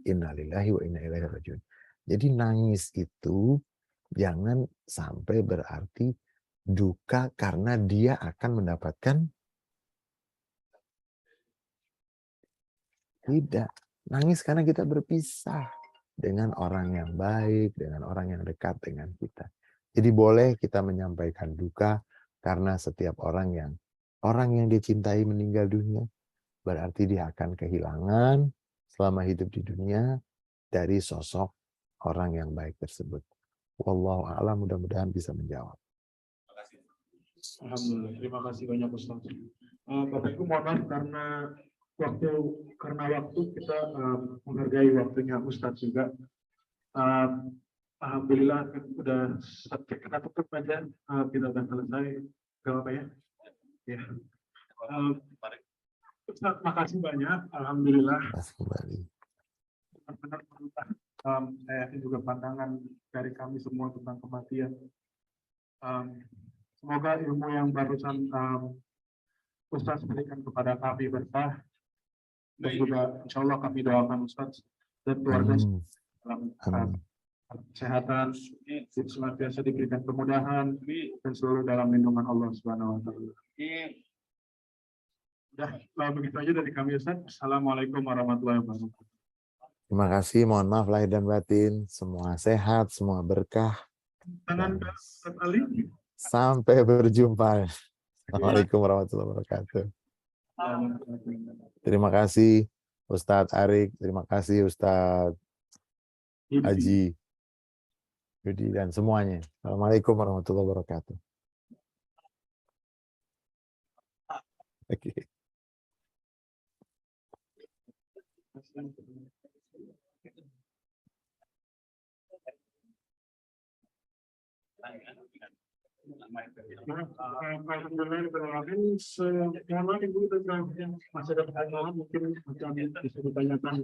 Innalillahi wa inna ilaihi rajiun. Jadi nangis itu jangan sampai berarti duka karena dia akan mendapatkan, tidak. Nangis karena kita berpisah dengan orang yang baik, dengan orang yang dekat dengan kita. Jadi boleh kita menyampaikan duka karena setiap orang yang dicintai meninggal dunia, berarti dia akan kehilangan selama hidup di dunia dari sosok orang yang baik tersebut. Wallahu a'lam, mudah-mudahan bisa menjawab. Alhamdulillah, terima kasih banyak Ustaz. Bapak Ibu mohon maaf karena waktu kita menghargai waktunya Ustaz juga. Alhamdulillah udah kita tutup aja, kita udah selesai. Gak apa ya? Ya. Ustaz, makasih banyak. Alhamdulillah. Kembali. Benar-benar merubah saya juga pandangan dari kami semua tentang kematian. Semoga ilmu yang barusan Ustaz berikan kepada kami berkah, dan juga insya Allah kami doakan Ustaz dan keluarga dalam kesehatan, senantiasa diberikan kemudahan dan selalu dalam lindungan Allah Subhanahu wa taala. Udah, begitu aja dari kami Ustaz. Assalamualaikum warahmatullahi wabarakatuh. Terima kasih, mohon maaf lahir dan batin, semua sehat, semua berkah. Tangan Ustaz Ali. Sampai berjumpa. Assalamualaikum warahmatullahi wabarakatuh. Terima kasih Ustadz Arik, terima kasih Ustadz Haji Yudi dan semuanya. Assalamualaikum warahmatullahi wabarakatuh. Oke. Alhamdulillah, Ibu dan masih ada pertanyaan mungkin bisa ditanyakan